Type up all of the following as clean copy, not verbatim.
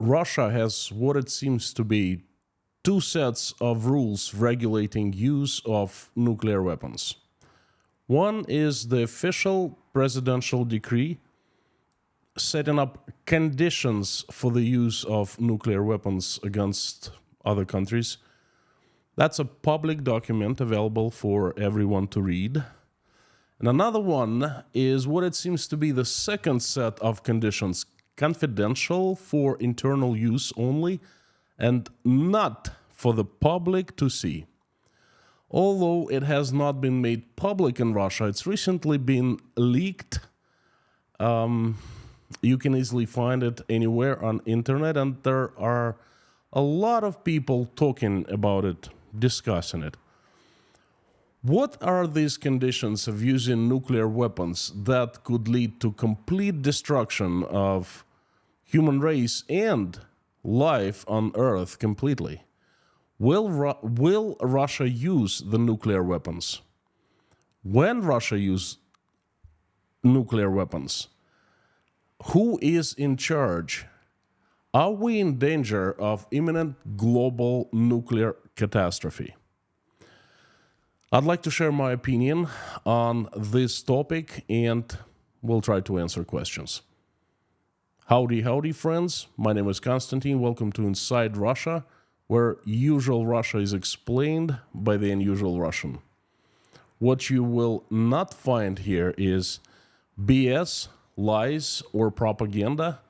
Russia has what it seems to be two sets of rules regulating use of nuclear weapons. One is the official presidential decree setting up conditions for the use of nuclear weapons against other countries. That's a public document available for everyone to read. And another one is what it seems to be the second set of conditions, confidential for internal use only and not for the public to see. Although it has not been made public in Russia, it's recently been leaked. You can easily find it anywhere on internet, and there are a lot of people talking about it, discussing it. What are these conditions of using nuclear weapons that could lead to complete destruction of human race and life on Earth completely? Will Russia use the nuclear weapons? When Russia uses nuclear weapons, who is in charge? Are we in danger of imminent global nuclear catastrophe? I'd like to share my opinion on this topic, and we'll try to answer questions. Howdy, howdy, friends. My name is Konstantin. Welcome to Inside Russia, where usual Russia is explained by the unusual Russian. What you will not find here is BS, lies, or propaganda.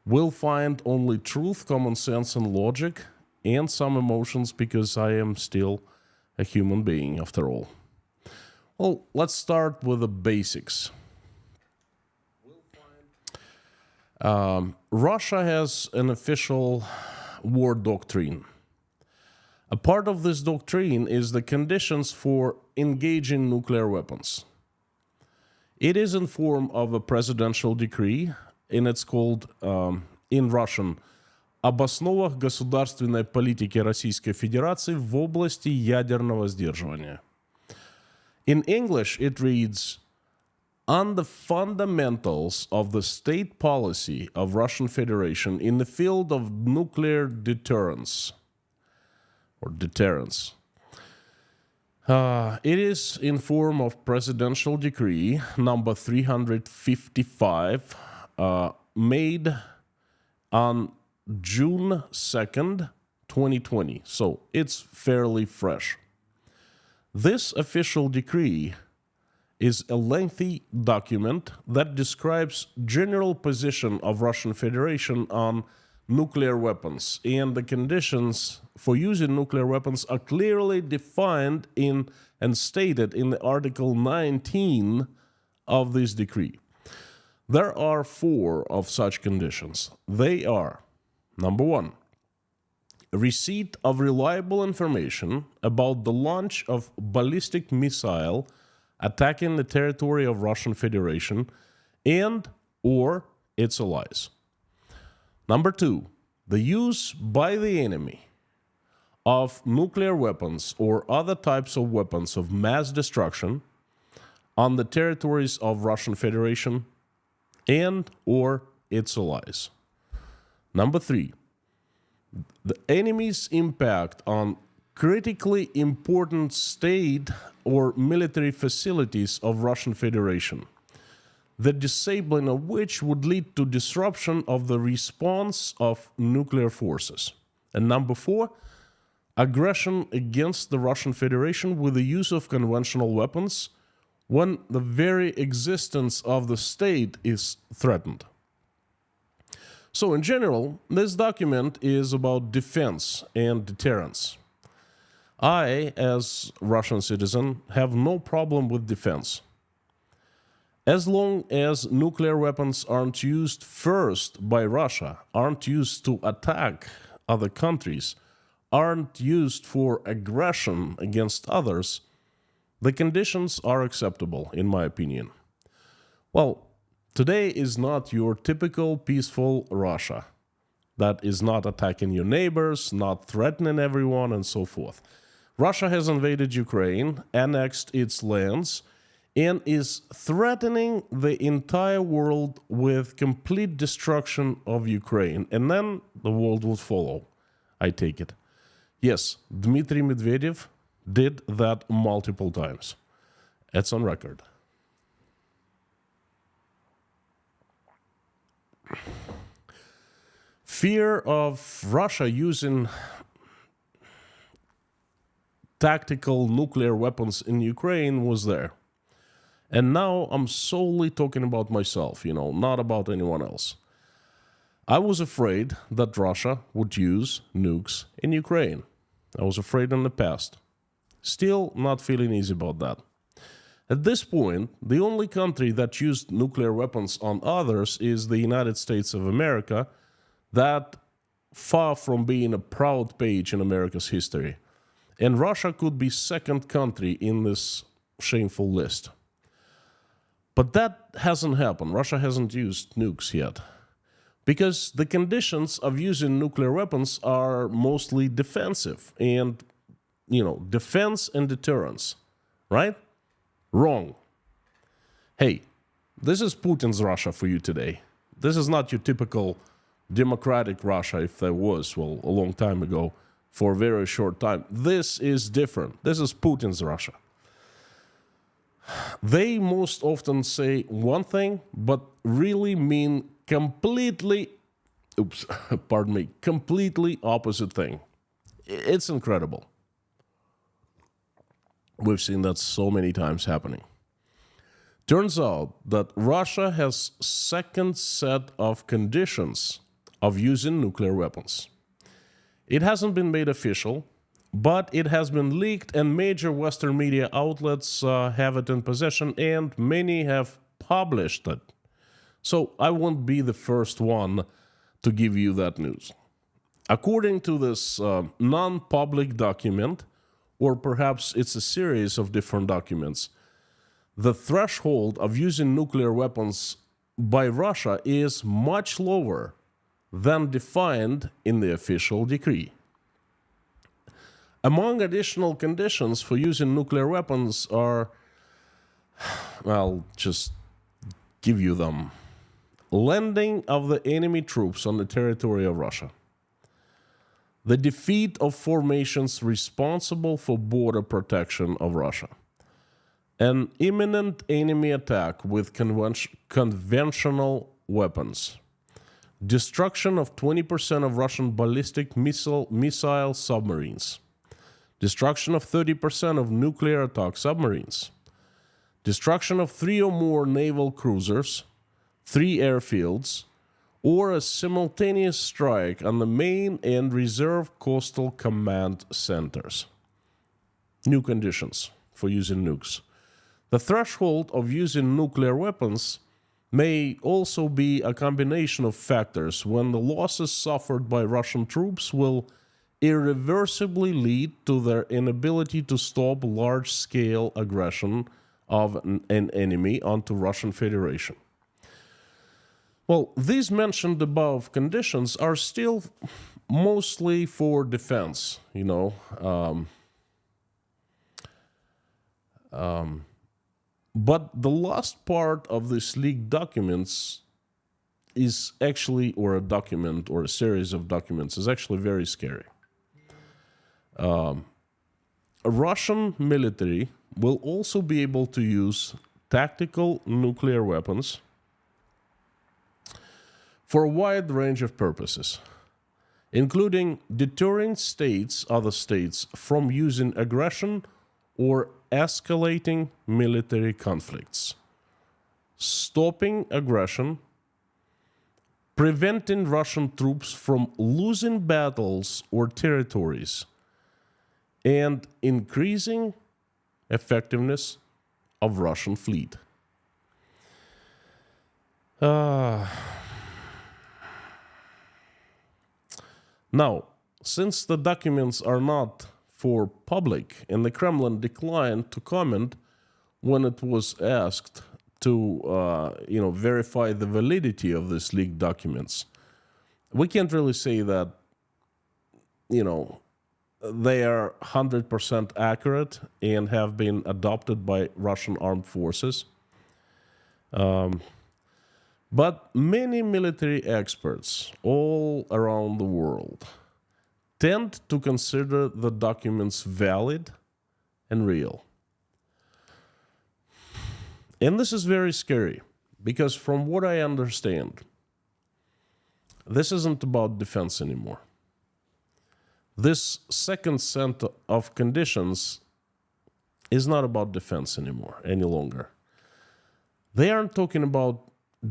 We'll find only truth, common sense, and logic, and some emotions, because I am still a human being after all. Well, let's start with the basics. Russia has an official war doctrine. A part of this doctrine is the conditions for engaging nuclear weapons. It is in form of a presidential decree, and it's called, in Russian, «Об основах государственной политики Российской Федерации в области ядерного сдерживания». In English, it reads, «On the fundamentals of the state policy of Russian Federation in the field of nuclear deterrence». Or deterrence. It is in form of presidential decree number 355, made on June 2nd, 2020. So it's fairly fresh. This official decree is a lengthy document that describes general position of Russian Federation on nuclear weapons, and the conditions for using nuclear weapons are clearly defined in and stated in the Article 19 of this decree. There are 4 of such conditions. They are: number 1, receipt of reliable information about the launch of ballistic missile attacking the territory of Russian Federation and or its allies. Number 2, the use by the enemy of nuclear weapons or other types of weapons of mass destruction on the territories of Russian Federation and or its allies. Number 3, the enemy's impact on critically important state or military facilities of Russian Federation, the disabling of which would lead to disruption of the response of nuclear forces. And number 4, aggression against the Russian Federation with the use of conventional weapons when the very existence of the state is threatened. So in general, this document is about defense and deterrence. I, as Russian citizen, have no problem with defense. As long as nuclear weapons aren't used first by Russia, aren't used to attack other countries, aren't used for aggression against others, the conditions are acceptable, in my opinion. Well, today is not your typical peaceful Russia that is not attacking your neighbors, not threatening everyone, and so forth. Russia has invaded Ukraine, annexed its lands, and is threatening the entire world with complete destruction of Ukraine. And then the world would follow, I take it. Yes, Dmitry Medvedev did that multiple times. It's on record. Fear of Russia using tactical nuclear weapons in Ukraine was there. And now I'm solely talking about myself, not about anyone else. I was afraid that Russia would use nukes in Ukraine. I was afraid in the past. Still not feeling easy about that. At this point, the only country that used nuclear weapons on others is the United States of America, that far from being a proud page in America's history. And Russia could be second country in this shameful list. But that hasn't happened. Russia hasn't used nukes yet. Because the conditions of using nuclear weapons are mostly defensive. And, defense and deterrence. Right? Wrong. Hey, this is Putin's Russia for you today. This is not your typical democratic Russia, if there was, a long time ago, for a very short time. This is different. This is Putin's Russia. They most often say one thing, but really mean completely opposite thing. It's incredible. We've seen that so many times happening. Turns out that Russia has second set of conditions of using nuclear weapons. It hasn't been made official, but it has been leaked and major Western media outlets have it in possession and many have published it. So I won't be the first one to give you that news. According to this non-public document, or perhaps it's a series of different documents, the threshold of using nuclear weapons by Russia is much lower than defined in the official decree. Among additional conditions for using nuclear weapons are, I'll just give you them. Landing of the enemy troops on the territory of Russia. The defeat of formations responsible for border protection of Russia. An imminent enemy attack with conventional weapons. Destruction of 20% of Russian ballistic missile submarines. Destruction of 30% of nuclear attack submarines. Destruction of 3 or more naval cruisers, 3 airfields, or a simultaneous strike on the main and reserve coastal command centers. New conditions for using nukes. The threshold of using nuclear weapons may also be a combination of factors when the losses suffered by Russian troops will irreversibly lead to their inability to stop large-scale aggression of an enemy onto Russian Federation. Well, these mentioned above conditions are still mostly for defense, But the last part of this leaked documents is actually, or a document or a series of documents, is actually very scary. A Russian military will also be able to use tactical nuclear weapons for a wide range of purposes, including deterring other states from using aggression or escalating military conflicts, stopping aggression, preventing Russian troops from losing battles or territories, and increasing effectiveness of Russian fleet. Now, since the documents are not for public, and the Kremlin declined to comment when it was asked to, verify the validity of these leaked documents, we can't really say that, they are 100% accurate and have been adopted by Russian armed forces. But many military experts all around the world tend to consider the documents valid and real. And this is very scary because, from what I understand, this isn't about defense anymore. This second set of conditions is not about defense anymore, any longer. They aren't talking about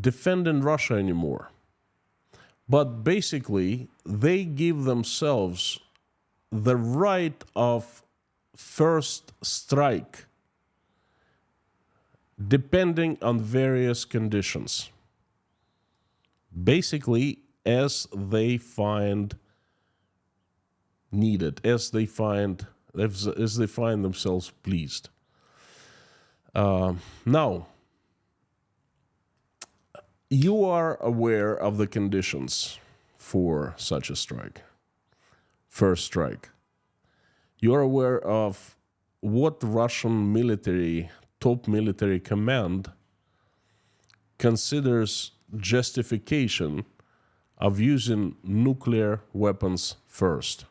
defending Russia anymore. But basically, they give themselves the right of first strike depending on various conditions. Basically, as they find needed, as they find themselves pleased. Now, you are aware of the conditions for such a strike, first strike. You're aware of what Russian top military command considers justification of using nuclear weapons first.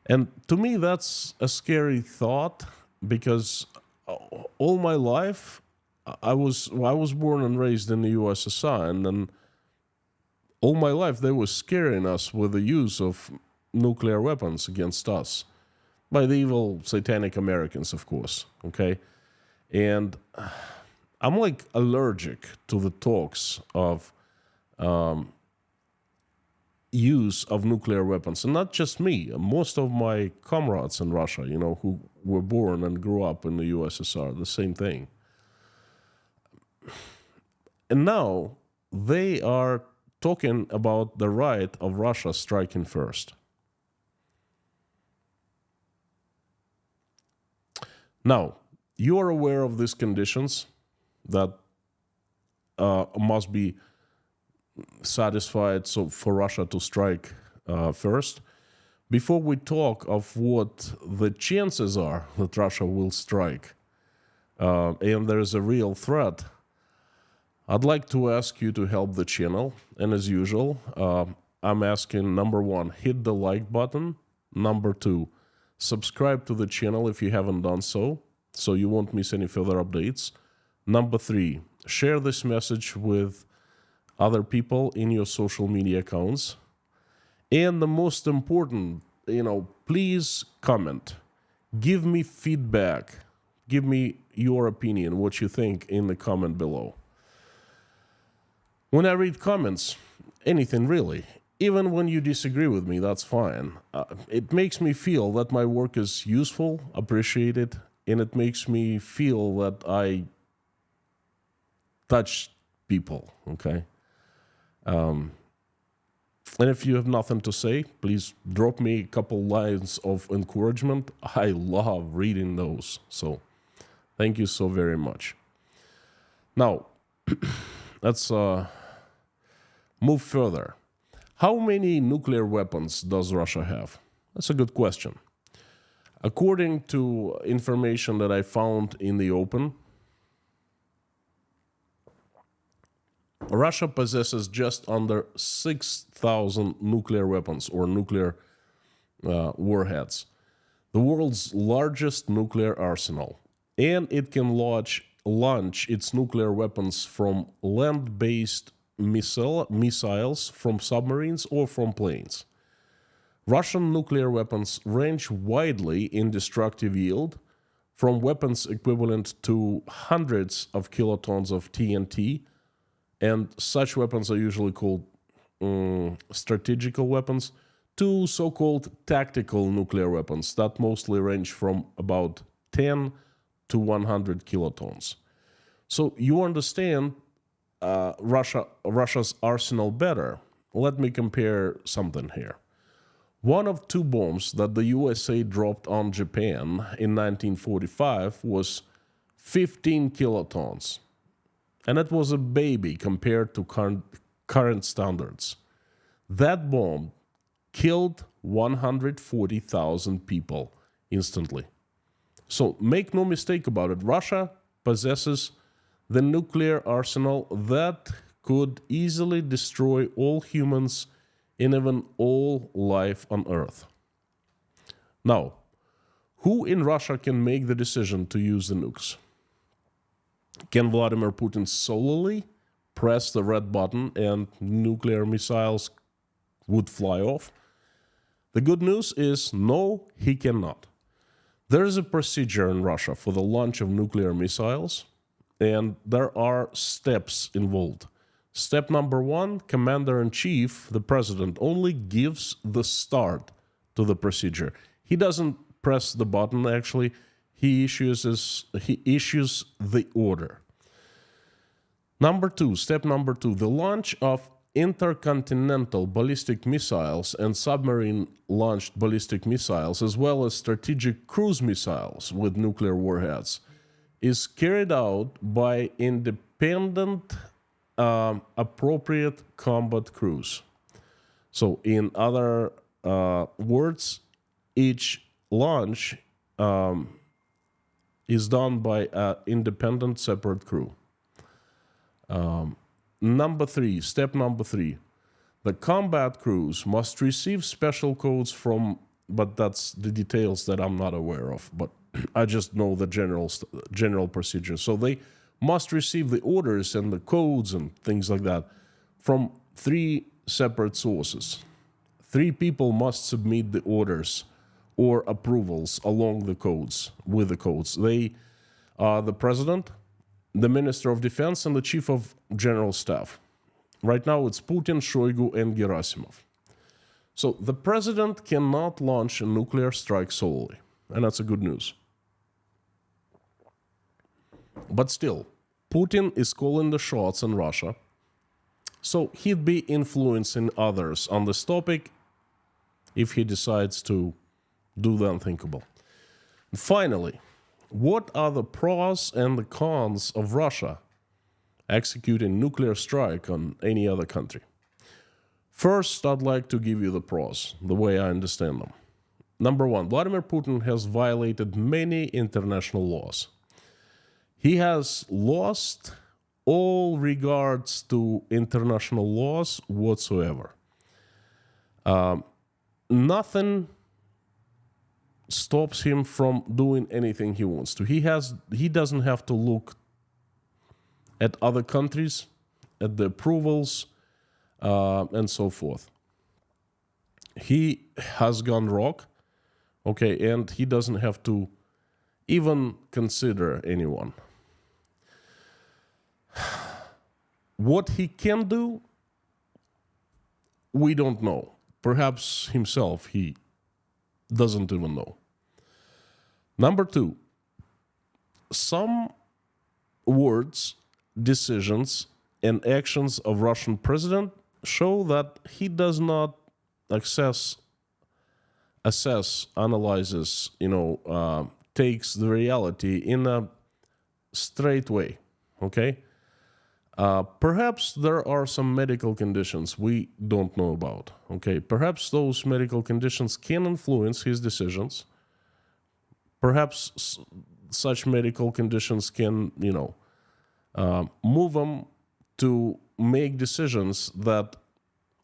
And to me, that's a scary thought because all my life, I was born and raised in the USSR, and then all my life they were scaring us with the use of nuclear weapons against us by the evil satanic Americans, of course. Okay, and I'm like allergic to the talks of use of nuclear weapons, and not just me. Most of my comrades in Russia, who were born and grew up in the USSR, the same thing. And now they are talking about the right of Russia striking first. Now, you are aware of these conditions that must be satisfied for Russia to strike first. Before we talk of what the chances are that Russia will strike, and there is a real threat, I'd like to ask you to help the channel. And as usual, I'm asking, number one, hit the like button. Number two, subscribe to the channel if you haven't done so you won't miss any further updates. Number three, share this message with other people in your social media accounts. And the most important, please comment. Give me feedback. Give me your opinion, what you think in the comment below. When I read comments, anything really, even when you disagree with me, that's fine. It makes me feel that my work is useful, appreciated, and it makes me feel that I touch people, okay? And if you have nothing to say, please drop me a couple lines of encouragement. I love reading those, so thank you so very much. Now, let's move further. How many nuclear weapons does Russia have? That's a good question. According to information that I found in the open, Russia possesses just under 6,000 nuclear weapons or nuclear warheads, the world's largest nuclear arsenal, and it can launch its nuclear weapons from land-based missiles, from submarines, or from planes. Russian nuclear weapons range widely in destructive yield, from weapons equivalent to hundreds of kilotons of TNT, and such weapons are usually called strategical weapons, to so-called tactical nuclear weapons that mostly range from about 10 to 100 kilotons. So you understand Russia's arsenal better. Let me compare something here. One of two bombs that the USA dropped on Japan in 1945 was 15 kilotons. And it was a baby compared to current standards. That bomb killed 140,000 people instantly. So make no mistake about it, Russia possesses the nuclear arsenal that could easily destroy all humans and even all life on Earth. Now, who in Russia can make the decision to use the nukes? Can Vladimir Putin solely press the red button and nuclear missiles would fly off? The good news is no, he cannot. There is a procedure in Russia for the launch of nuclear missiles, and there are steps involved. Step number 1, Commander-in-Chief, the president, only gives the start to the procedure. He doesn't press the button, actually. He issues the order. Step number 2, the launch of intercontinental ballistic missiles and submarine-launched ballistic missiles, as well as strategic cruise missiles with nuclear warheads, is carried out by independent, appropriate combat crews. So, in other words, each launch is done by an independent, separate crew. Step number 3, the combat crews must receive special codes from, but that's the details that I'm not aware of, but I just know the general procedure. So they must receive the orders and the codes and things like that from 3 separate sources. 3 people must submit the orders or approvals along the codes, with the codes. They are the president, the Minister of Defense, and the Chief of General Staff. Right now it's Putin, Shoigu, and Gerasimov. So the president cannot launch a nuclear strike solely, and that's a good news. But still, Putin is calling the shots in Russia, so he'd be influencing others on this topic if he decides to do the unthinkable. And finally, what are the pros and the cons of Russia executing nuclear strike on any other country? First, I'd like to give you the pros, the way I understand them. Number 1, Vladimir Putin has violated many international laws. He has lost all regards to international laws whatsoever. Nothing stops him from doing anything he wants to. He doesn't have to look at other countries, at the approvals, and so forth. He has gone rogue, okay, and he doesn't have to even consider anyone. What he can do, we don't know. Perhaps himself, he doesn't even know. Number 2, some words, decisions, and actions of Russian president show that he does not assess, analyzes, takes the reality in a straight way, okay? Perhaps there are some medical conditions we don't know about, okay? Perhaps those medical conditions can influence his decisions. Perhaps such medical conditions can, move him to make decisions that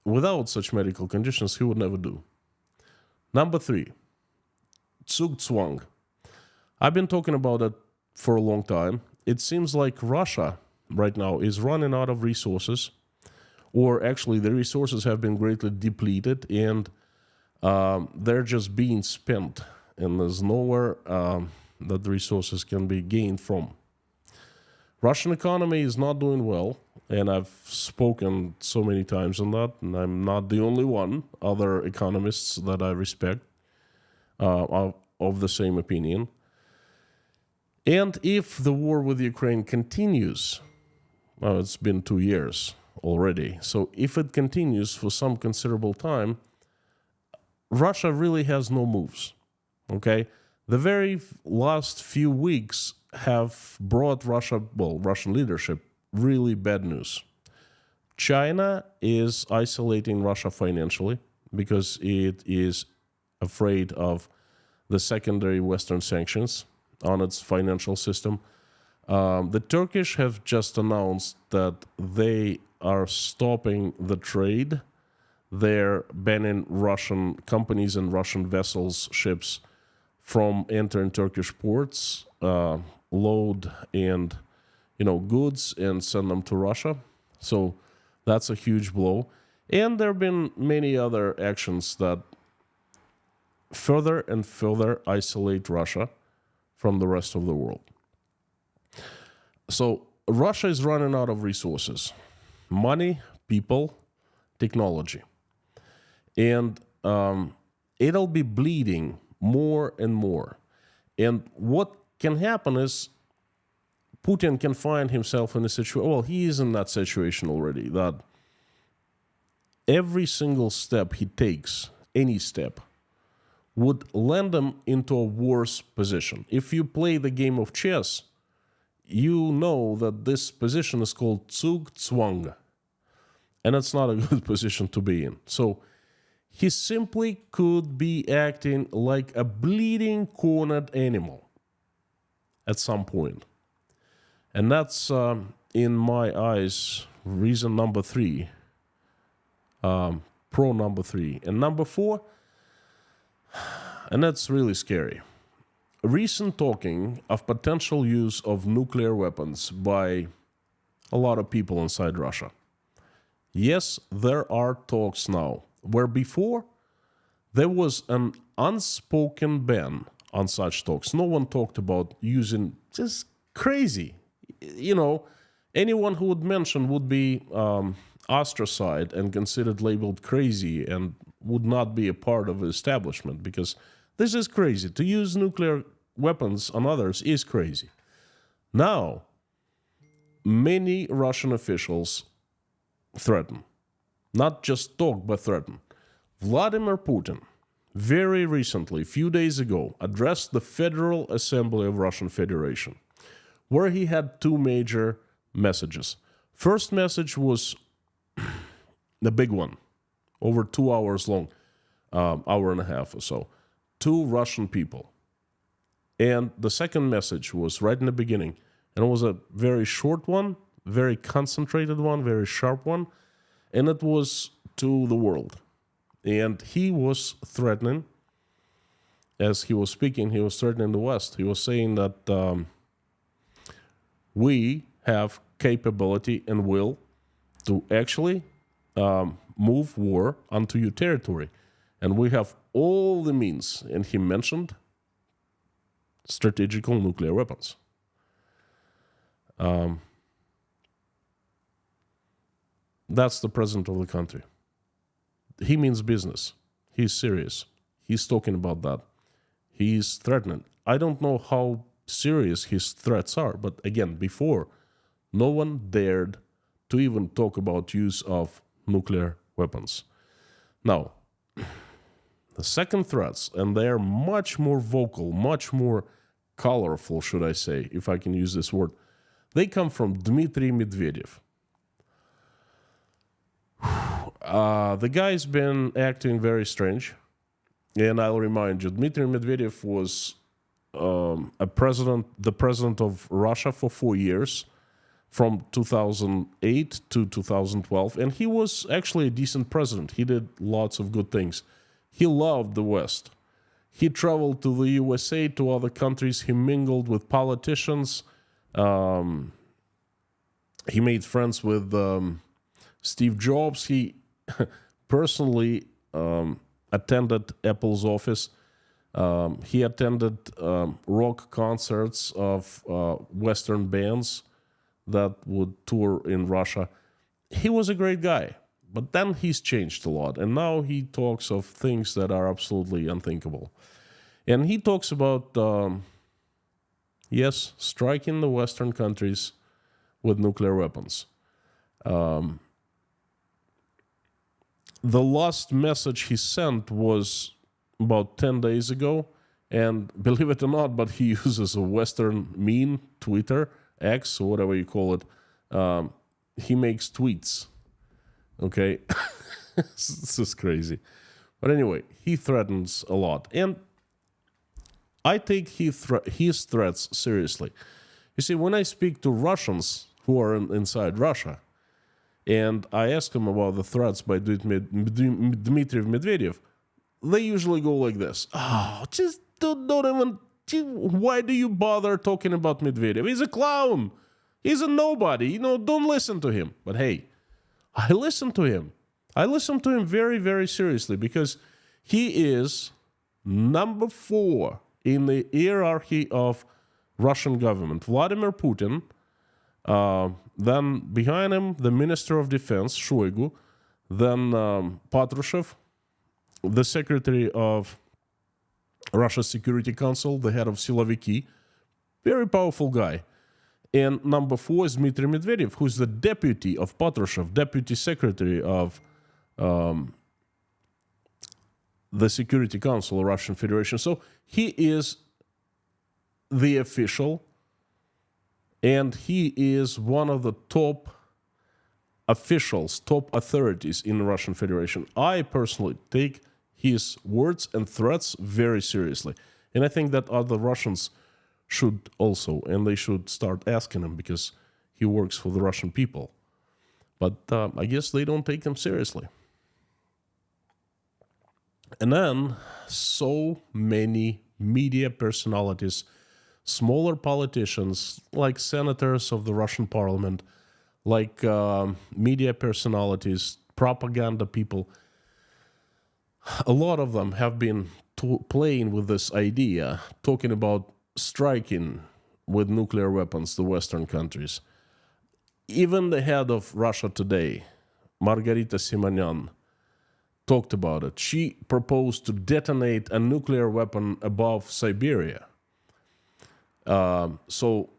without such medical conditions he would never do. Number 3, Zugzwang. I've been talking about it for a long time. It seems like Russia right now is running out of resources, or actually the resources have been greatly depleted and they're just being spent, and there's nowhere that the resources can be gained from. Russian economy is not doing well, and I've spoken so many times on that, and I'm not the only one. Other economists that I respect are of the same opinion. And if the war with Ukraine continues, well, it's been 2 years already, so if it continues for some considerable time, Russia really has no moves, okay? The very last few weeks have brought Russian leadership, really bad news. China is isolating Russia financially. because it is afraid of the secondary Western sanctions on its financial system. The Turkish have just announced that they are stopping the trade. They're banning Russian companies and Russian vessels, ships, from entering Turkish ports, load and goods and send them to Russia. So that's a huge blow. And there have been many other actions that further and further isolate Russia from the rest of the world. So Russia is running out of resources: money, people, technology. And it'll be bleeding more and more. And what can happen is Putin can find himself in a situation, well, he is in that situation already, that every single step he takes, any step, would land him into a worse position. If you play the game of chess, you know that this position is called Zugzwang, and it's not a good position to be in. So he simply could be acting like a bleeding, cornered animal at some point. And that's, in my eyes, reason number 3, pro number 3. And number 4, and that's really scary, recent talking of potential use of nuclear weapons by a lot of people inside Russia. Yes, there are talks now, where before there was an unspoken ban on such talks. No one talked about using, just crazy. Anyone who would mention would be ostracized and considered labeled crazy and would not be a part of the establishment, because this is crazy. To use nuclear weapons on others is crazy. Now, many Russian officials threaten. Not just talk, but threaten. Vladimir Putin, very recently, a few days ago, addressed the Federal Assembly of Russian Federation, where he had 2 major messages. First message was the big one, over 2 hours long, hour and a half or so, to Russian people. And the second message was right in the beginning, and it was a very short one, very concentrated one, very sharp one, and it was to the world. And he was threatening, as he was speaking, he was threatening the West. He was saying that we have capability and will to actually move war onto your territory. And we have all the means. And he mentioned strategical nuclear weapons. That's the president of the country. He means business. He's serious. He's talking about that. He's threatening. I don't know how serious his threats are, but again, before, no one dared to even talk about use of nuclear weapons. Now, the second threats, and they're much more vocal, much more colorful, should I say, if I can use this word, they come from Dmitry Medvedev. The guy's been acting very strange, and I'll remind you, Dmitry Medvedev was the president of Russia for 4 years, from 2008 to 2012, and he was actually a decent president. He did lots of good things. He loved the West. He traveled to the USA, to other countries. He mingled with politicians. He made friends with Steve Jobs. He personally attended Apple's office. He attended rock concerts of Western bands that would tour in Russia. He was a great guy, but then he's changed a lot, and now he talks of things that are absolutely unthinkable. And he talks about, yes, striking the Western countries with nuclear weapons. The last message he sent was about 10 days ago, and believe it or not, but he uses a Western meme, Twitter, X, or whatever you call it. He makes tweets. Okay? This is crazy. But anyway, he threatens a lot. And I take his threats seriously. You see, when I speak to Russians who are inside Russia, and I ask them about the threats by Dmitry Medvedev, they usually go like this. Oh, just don't even... Why do you bother talking about Medvedev? He's a clown. He's a nobody. Don't listen to him. But hey, I listen to him. I listen to him very, very seriously because he is number 4 in the hierarchy of Russian government. Vladimir Putin, then behind him, the Minister of Defense, Shoigu, then Patrushev, the Secretary of Russia's Security Council, the head of Siloviki, very powerful guy. And number 4 is Dmitry Medvedev, who's the deputy of Patrushev, deputy secretary of the Security Council of Russian Federation. So he is the official, and he is one of the top officials, top authorities in the Russian Federation. I personally take his words and threats very seriously. And I think that other Russians should also, and they should start asking him because he works for the Russian people. But I guess they don't take him seriously. And then so many media personalities, smaller politicians, like senators of the Russian parliament, like media personalities, propaganda people, a lot of them have been playing with this idea, talking about striking with nuclear weapons the Western countries. Even the head of Russia Today, Margarita Simonyan, talked about it. She proposed to detonate a nuclear weapon above Siberia. So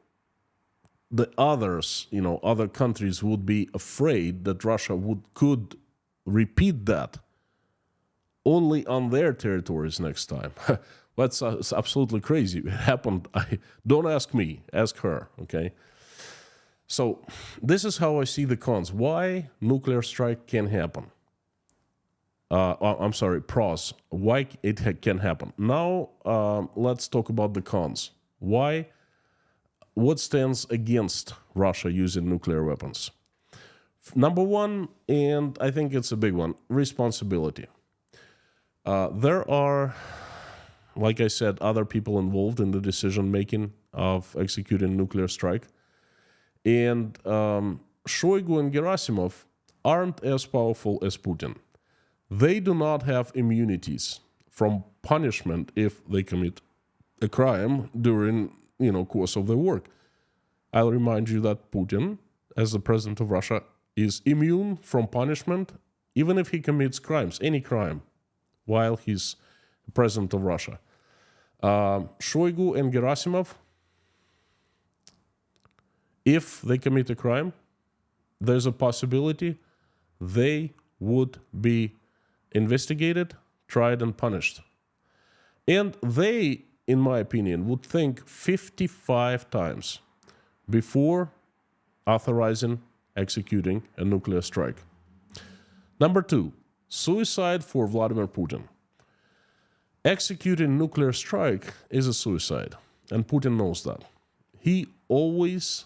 the others, other countries would be afraid that Russia could repeat that only on their territories next time. That's absolutely crazy. It happened. Don't ask me, ask her, okay? So this is how I see the cons. Why nuclear strike can happen. Pros. Why it can happen. Now let's talk about the cons. Why? What stands against Russia using nuclear weapons? Number 1, and I think it's a big one, responsibility. There are, like I said, other people involved in the decision-making of executing nuclear strike. And Shoigu and Gerasimov aren't as powerful as Putin. They do not have immunities from punishment if they commit a crime during, course of their work. I'll remind you that Putin, as the president of Russia, is immune from punishment even if he commits crimes, any crime, while he's president of Russia. Shoigu and Gerasimov, if they commit a crime, there's a possibility they would be investigated, tried, and punished. And they, in my opinion, would think 55 times before authorizing, executing a nuclear strike. Number 2, suicide for Vladimir Putin. Executing nuclear strike is a suicide, and Putin knows that. He always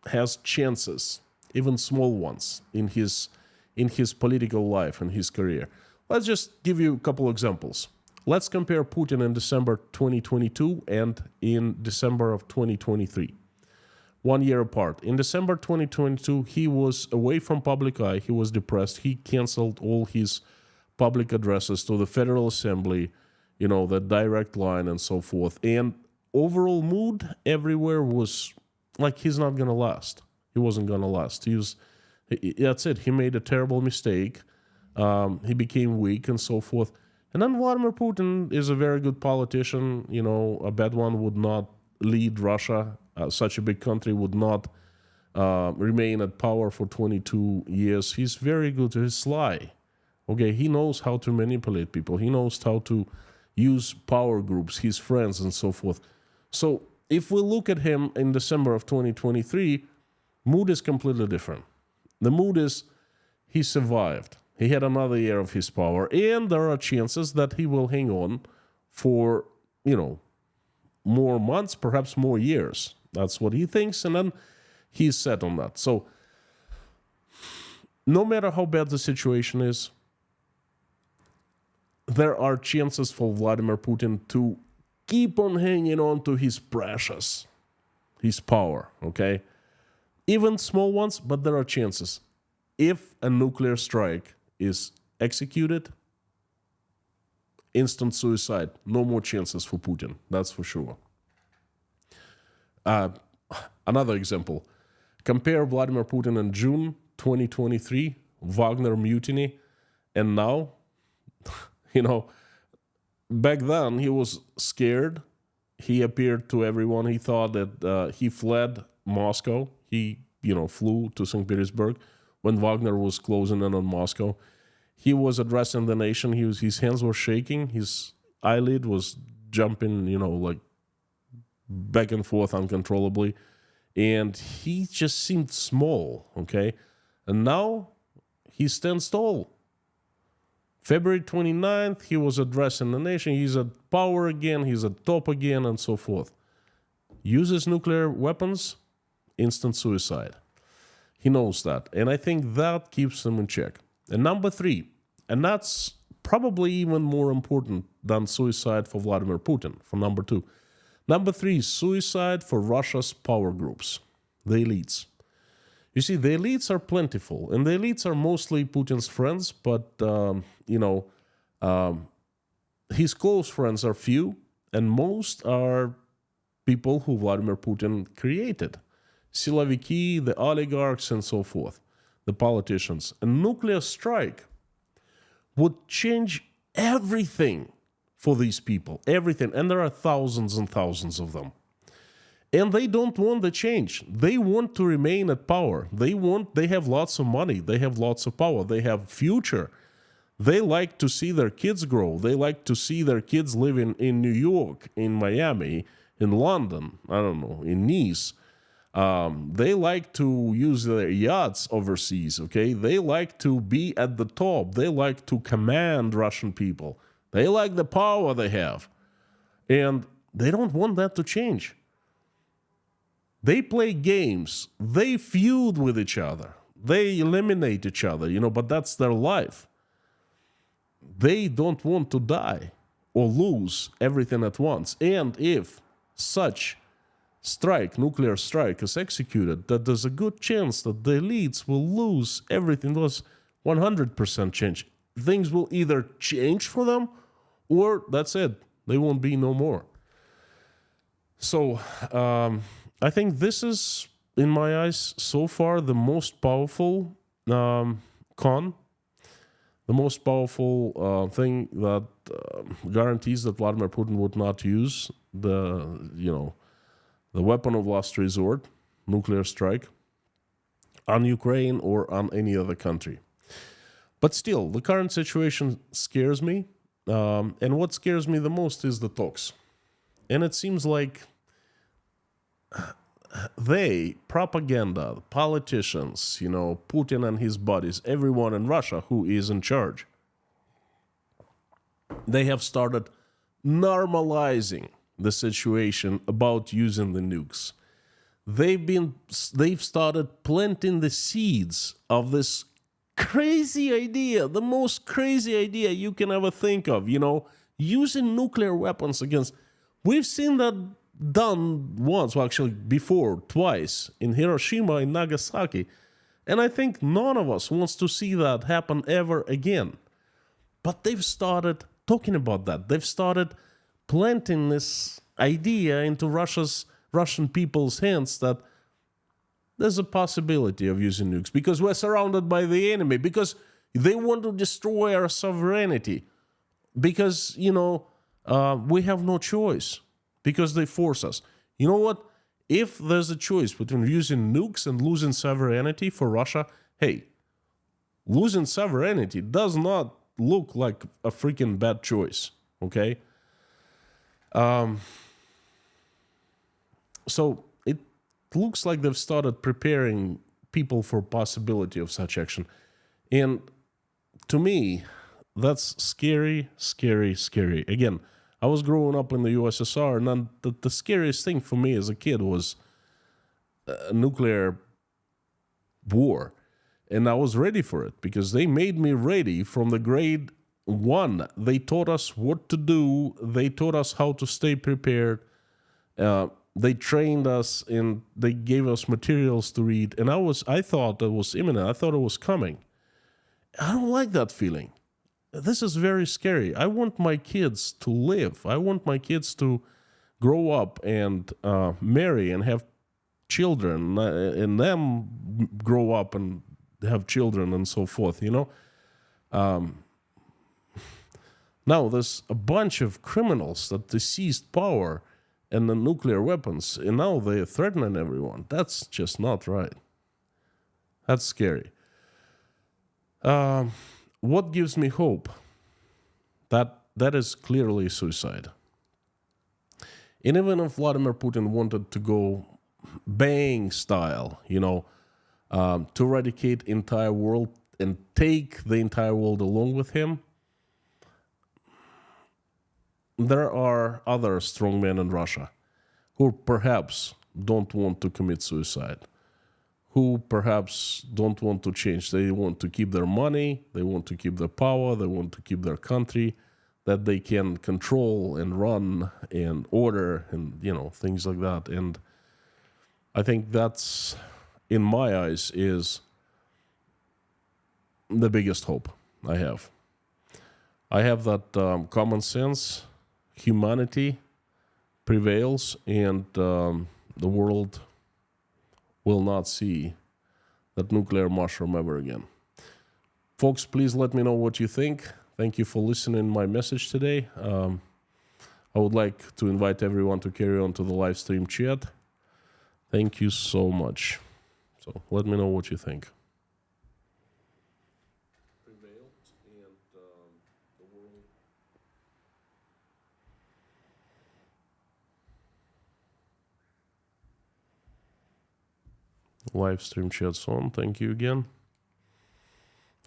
has chances, even small ones, in his political life and his career. Let's just give you a couple examples. Let's compare Putin in December 2022 and in December of 2023. 1 year apart. In December 2022, he was away from public eye. He was depressed. He canceled all his public addresses to the Federal Assembly, the direct line and so forth. And overall mood everywhere was like he's not going to last. He wasn't going to last. That's it. He made a terrible mistake. He became weak and so forth. And then Vladimir Putin is a very good politician. A bad one would not lead Russia. Such a big country would not remain at power for 22 years. He's very good. He's sly. Okay, he knows how to manipulate people. He knows how to use power groups, his friends, and so forth. So if we look at him in December of 2023, mood is completely different. The mood is he survived. He had another year of his power, and there are chances that he will hang on for, more months, perhaps more years. That's what he thinks, and then he's set on that. So no matter how bad the situation is, there are chances for Vladimir Putin to keep on hanging on to his precious, his power, okay? Even small ones, but there are chances. If a nuclear strike is executed, instant suicide, no more chances for Putin, that's for sure. Another example, compare Vladimir Putin in June 2023, Wagner mutiny, and now, back then he was scared. He appeared to everyone. He thought that he fled Moscow. He, flew to St. Petersburg when Wagner was closing in on Moscow. He was addressing the nation. His hands were shaking. His eyelid was jumping, like back and forth uncontrollably. And he just seemed small, okay? And now he stands tall. February 29th, he was addressing the nation. He's at power again. He's at top again, and so forth. Uses nuclear weapons, instant suicide. He knows that. And I think that keeps him in check. And number 3, and that's probably even more important than suicide for Vladimir Putin, for number 2. Number 3 is suicide for Russia's power groups, the elites. You see, the elites are plentiful, and the elites are mostly Putin's friends, but, his close friends are few, and most are people who Vladimir Putin created. Siloviki, the oligarchs, and so forth, the politicians. A nuclear strike would change everything for these people, everything, and there are thousands and thousands of them. And they don't want the change. They want to remain at power. They have lots of money. They have lots of power. They have future. They like to see their kids grow. They like to see their kids living in New York, in Miami, in London, I don't know, in Nice. They like to use their yachts overseas, okay? They like to be at the top. They like to command Russian people. They like the power they have. And they don't want that to change. They play games. They feud with each other. They eliminate each other, but that's their life. They don't want to die or lose everything at once. And if such nuclear strike is executed, that there's a good chance that the elites will lose everything. There's 100% change. Things will either change for them or that's it. They won't be no more. So I think this is, in my eyes, so far the most powerful the most powerful thing that guarantees that Vladimir Putin would not use the weapon of last resort, nuclear strike, on Ukraine or on any other country. But still, the current situation scares me. And what scares me the most is the talks. And it seems like propaganda, politicians, Putin and his buddies, everyone in Russia who is in charge, they have started normalizing the situation about using the nukes. They've started planting the seeds of this crazy idea, the most crazy idea you can ever think of, using nuclear weapons against. We've seen that done once, well, actually before, twice, in Hiroshima and Nagasaki. And I think none of us wants to see that happen ever again. But they've started talking about that. They've started planting this idea into Russian people's hands that there's a possibility of using nukes because we're surrounded by the enemy, because they want to destroy our sovereignty, because, we have no choice, because they force us. You know what? If there's a choice between using nukes and losing sovereignty for Russia, hey, losing sovereignty does not look like a freaking bad choice, okay? So it looks like they've started preparing people for possibility of such action. And to me, that's scary, scary, scary. Again, I was growing up in the USSR, and then the scariest thing for me as a kid was a nuclear war. And I was ready for it because they made me ready from the grade 1. They taught us what to do. They taught us how to stay prepared. They trained us and they gave us materials to read. And I thought it was imminent. I thought it was coming. I don't like that feeling. This is very scary. I want my kids to live. I want my kids to grow up and marry and have children, and them grow up and have children and so forth, Now there's a bunch of criminals that they seized power and the nuclear weapons, and now they're threatening everyone. That's just not right. That's scary. What gives me hope? That is clearly suicide. And even if Vladimir Putin wanted to go bang style, to eradicate entire world and take the entire world along with him, there are other strong men in Russia who perhaps don't want to commit suicide, who perhaps don't want to change. They want to keep their money, they want to keep their power, they want to keep their country that they can control and run and order and, things like that. And I think that's, in my eyes, is the biggest hope I have. I have that common sense, humanity prevails, and the world will not see that nuclear mushroom ever again. Folks, please let me know what you think. Thank you for listening my message today. I would like to invite everyone to carry on to the live stream chat. Thank you so much. So let me know what you think. Live stream chat's on. Thank you again.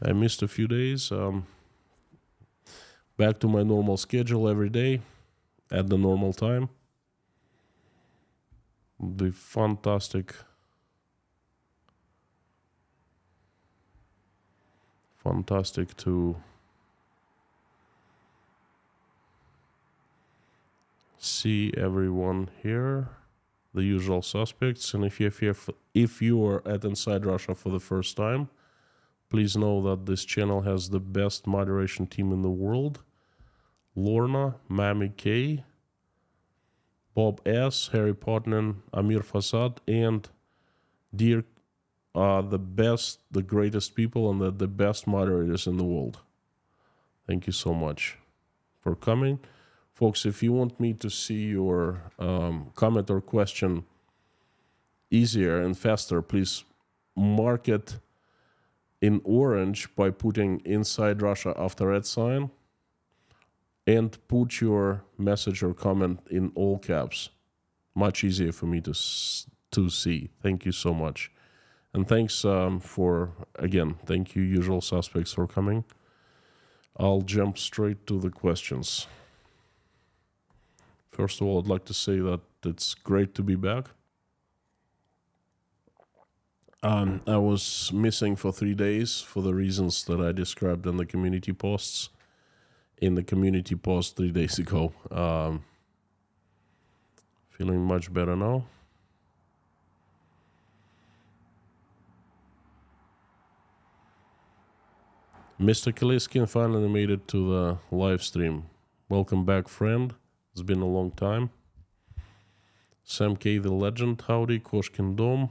I missed a few days. Back to my normal schedule every day at the normal time. The fantastic to see everyone here, the usual suspects. And if you are at Inside Russia for the first time, please know that this channel has the best moderation team in the world. Lorna, Mami K, Bob S, Harry Potnan, Amir Fasad, and Dirk are the greatest people, and the best moderators in the world. Thank you so much for coming. Folks, if you want me to see your comment or question easier and faster, please mark it in orange by putting Inside Russia after @ and put your message or comment in all caps. Much easier for me to see. Thank you so much. And thanks thank you usual suspects for coming. I'll jump straight to the questions. First of all, I'd like to say that it's great to be back. I was missing for 3 days for the reasons that I described in the community posts. In the community post 3 days ago. Feeling much better now. Mr. Kaliskin finally made it to the live stream. Welcome back, friend. It's been a long time. Sam K. the Legend, howdy. Koshkin Dom.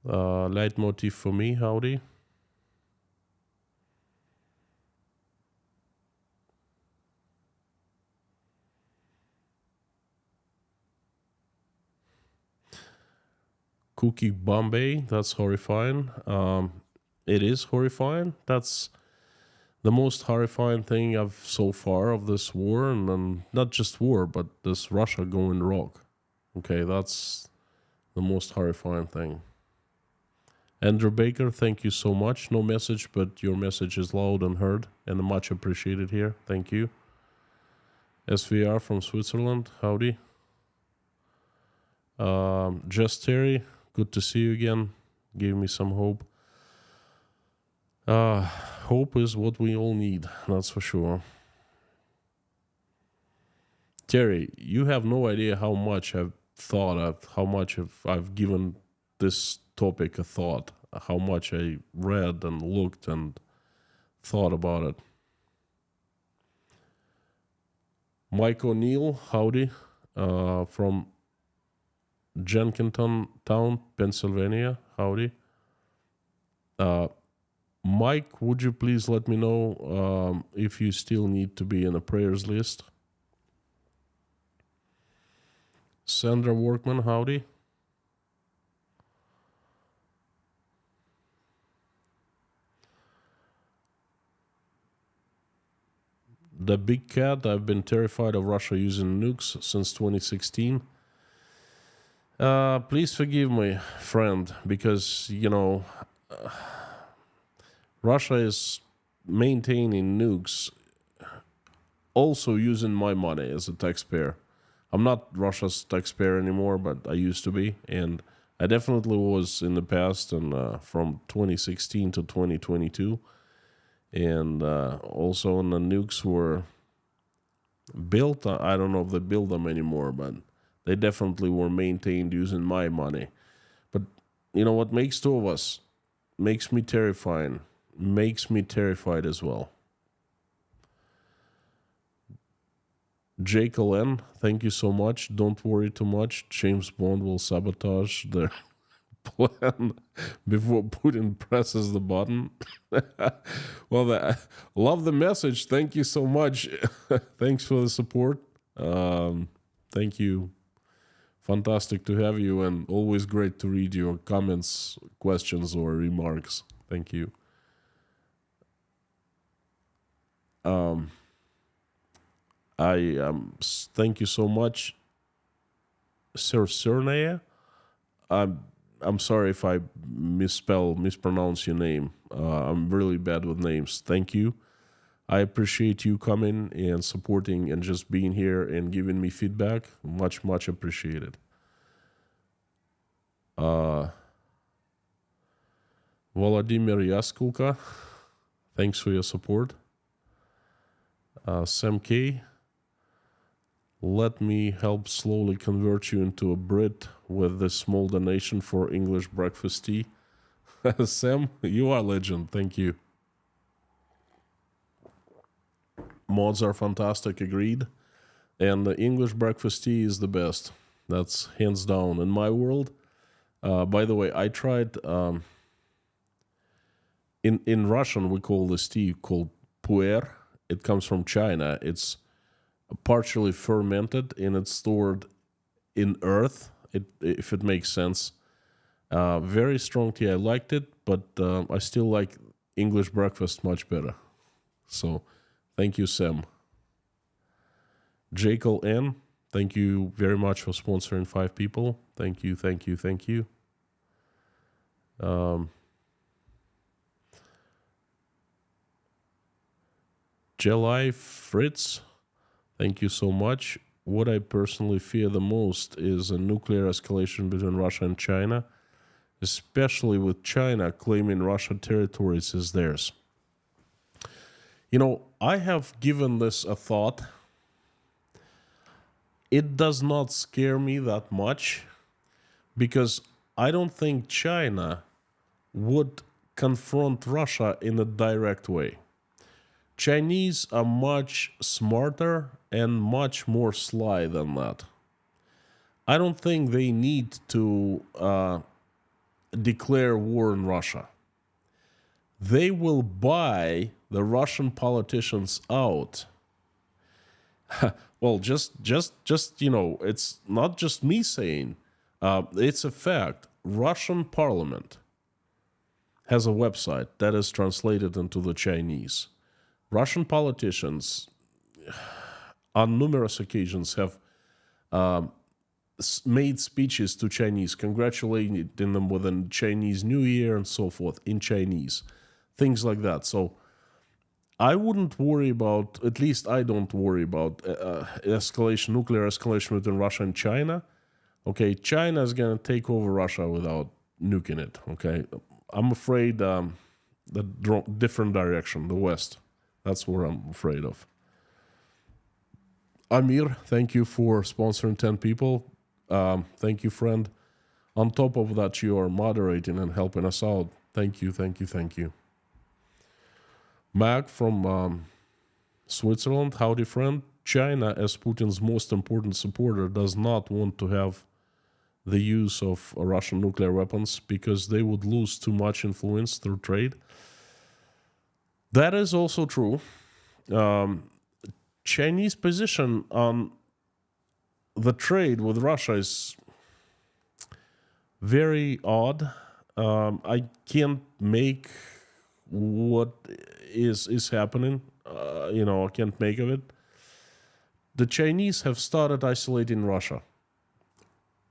Leitmotiv for me, howdy. Cookie Bombay, that's horrifying. It is horrifying. That's the most horrifying thing I've so far of this war, and not just war, but this Russia going rogue. Okay, that's the most horrifying thing. Andrew Baker, thank you so much. No message, but your message is loud and heard and much appreciated here. Thank you. SVR from Switzerland, howdy. Just Terry, good to see you again. Gave me some hope. Hope is what we all need, that's for sure. Terry, you have no idea how much I've thought of, how much I've given this topic a thought, how much I read and looked and thought about it. Mike O'Neill, howdy, from Jenkintown Town, Pennsylvania, howdy. Mike, would you please let me know if you still need to be in a prayers list? Sandra Workman, howdy. The Big Cat, I've been terrified of Russia using nukes since 2016. Please forgive me, friend, because, Russia is maintaining nukes, also using my money as a taxpayer. I'm not Russia's taxpayer anymore, but I used to be, and I definitely was in the past, and from 2016 to 2022. And also when the nukes were built, I don't know if they build them anymore, but they definitely were maintained using my money. But you know what makes two of us? Makes me terrified as well. Jake Allen, thank you so much. Don't worry too much. James Bond will sabotage their plan before Putin presses the button. Well, love the message. Thank you so much. Thanks for the support. Thank you. Fantastic to have you, and always great to read your comments, questions, or remarks. Thank you. Thank you so much, Sir Cernaya. I'm sorry if I mispronounce your name. I'm really bad with names. Thank you. I appreciate you coming and supporting and just being here and giving me feedback. Much, much appreciated. Vladimir Yaskulka, thanks for your support. Sam K, let me help slowly convert you into a Brit with this small donation for English breakfast tea. Sam, you are a legend. Thank you. Mods are fantastic, agreed. And the English breakfast tea is the best. That's hands down in my world. By the way, I tried... In Russian, we call this tea called puer. It comes from China. It's partially fermented and it's stored in earth, if it makes sense. Very strong tea. I liked it, but I still like English breakfast much better. So, thank you, Sam. Jekyll N, thank you very much for sponsoring 5 people. Thank you, thank you, thank you. Jelai Fritz, thank you so much. What I personally fear the most is a nuclear escalation between Russia and China, especially with China claiming Russian territories as theirs. You know, I have given this a thought. It does not scare me that much because I don't think China would confront Russia in a direct way. Chinese are much smarter and much more sly than that. I don't think they need to declare war on Russia. They will buy the Russian politicians out. Well, just it's not just me saying. It's a fact. Russian parliament has a website that is translated into the Chinese. Russian politicians, on numerous occasions, have made speeches to Chinese, congratulating them with a Chinese New Year and so forth in Chinese, things like that. So I wouldn't worry about, at least I don't worry about escalation, nuclear escalation between Russia and China. Okay, China is going to take over Russia without nuking it. Okay, I'm afraid the different direction, the West. That's what I'm afraid of. Amir, thank you for sponsoring 10 people. Thank you, friend. On top of that, you are moderating and helping us out. Thank you, thank you, thank you. Mac from Switzerland, howdy, friend. China, as Putin's most important supporter, does not want to have the use of Russian nuclear weapons because they would lose too much influence through trade. That is also true. Chinese position on the trade with Russia is very odd. I can't make what is happening. I can't make of it. The Chinese have started isolating Russia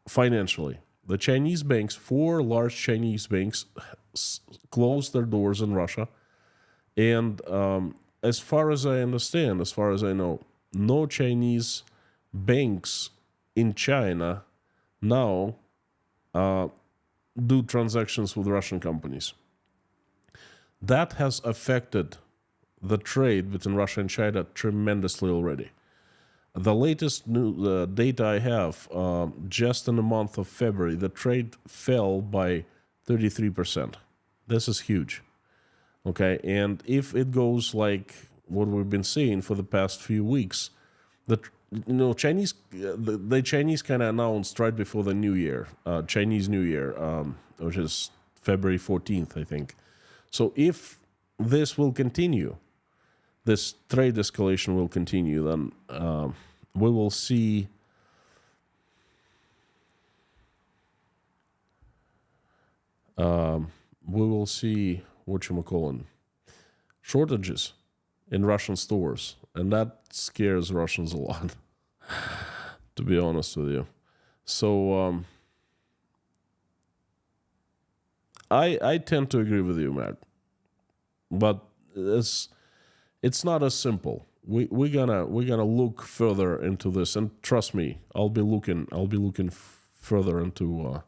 financially. The Chinese banks, 4 large Chinese banks, closed their doors in Russia. And as far as I understand, as far as I know, no Chinese banks in China now do transactions with Russian companies. That has affected the trade between Russia and China tremendously already. The latest new data I have, just in the month of February, the trade fell by 33%. This is huge. Okay, and if it goes like what we've been seeing for the past few weeks, the Chinese kind of announced right before the New Year, Chinese New Year, which is February 14th, I think. So if this will continue, this trade escalation will continue, then we will see shortages in Russian stores, and that scares Russians a lot, to be honest with you. So I tend to agree with you, Matt, but it's not as simple. We're gonna look further into this, and trust me, I'll be looking further into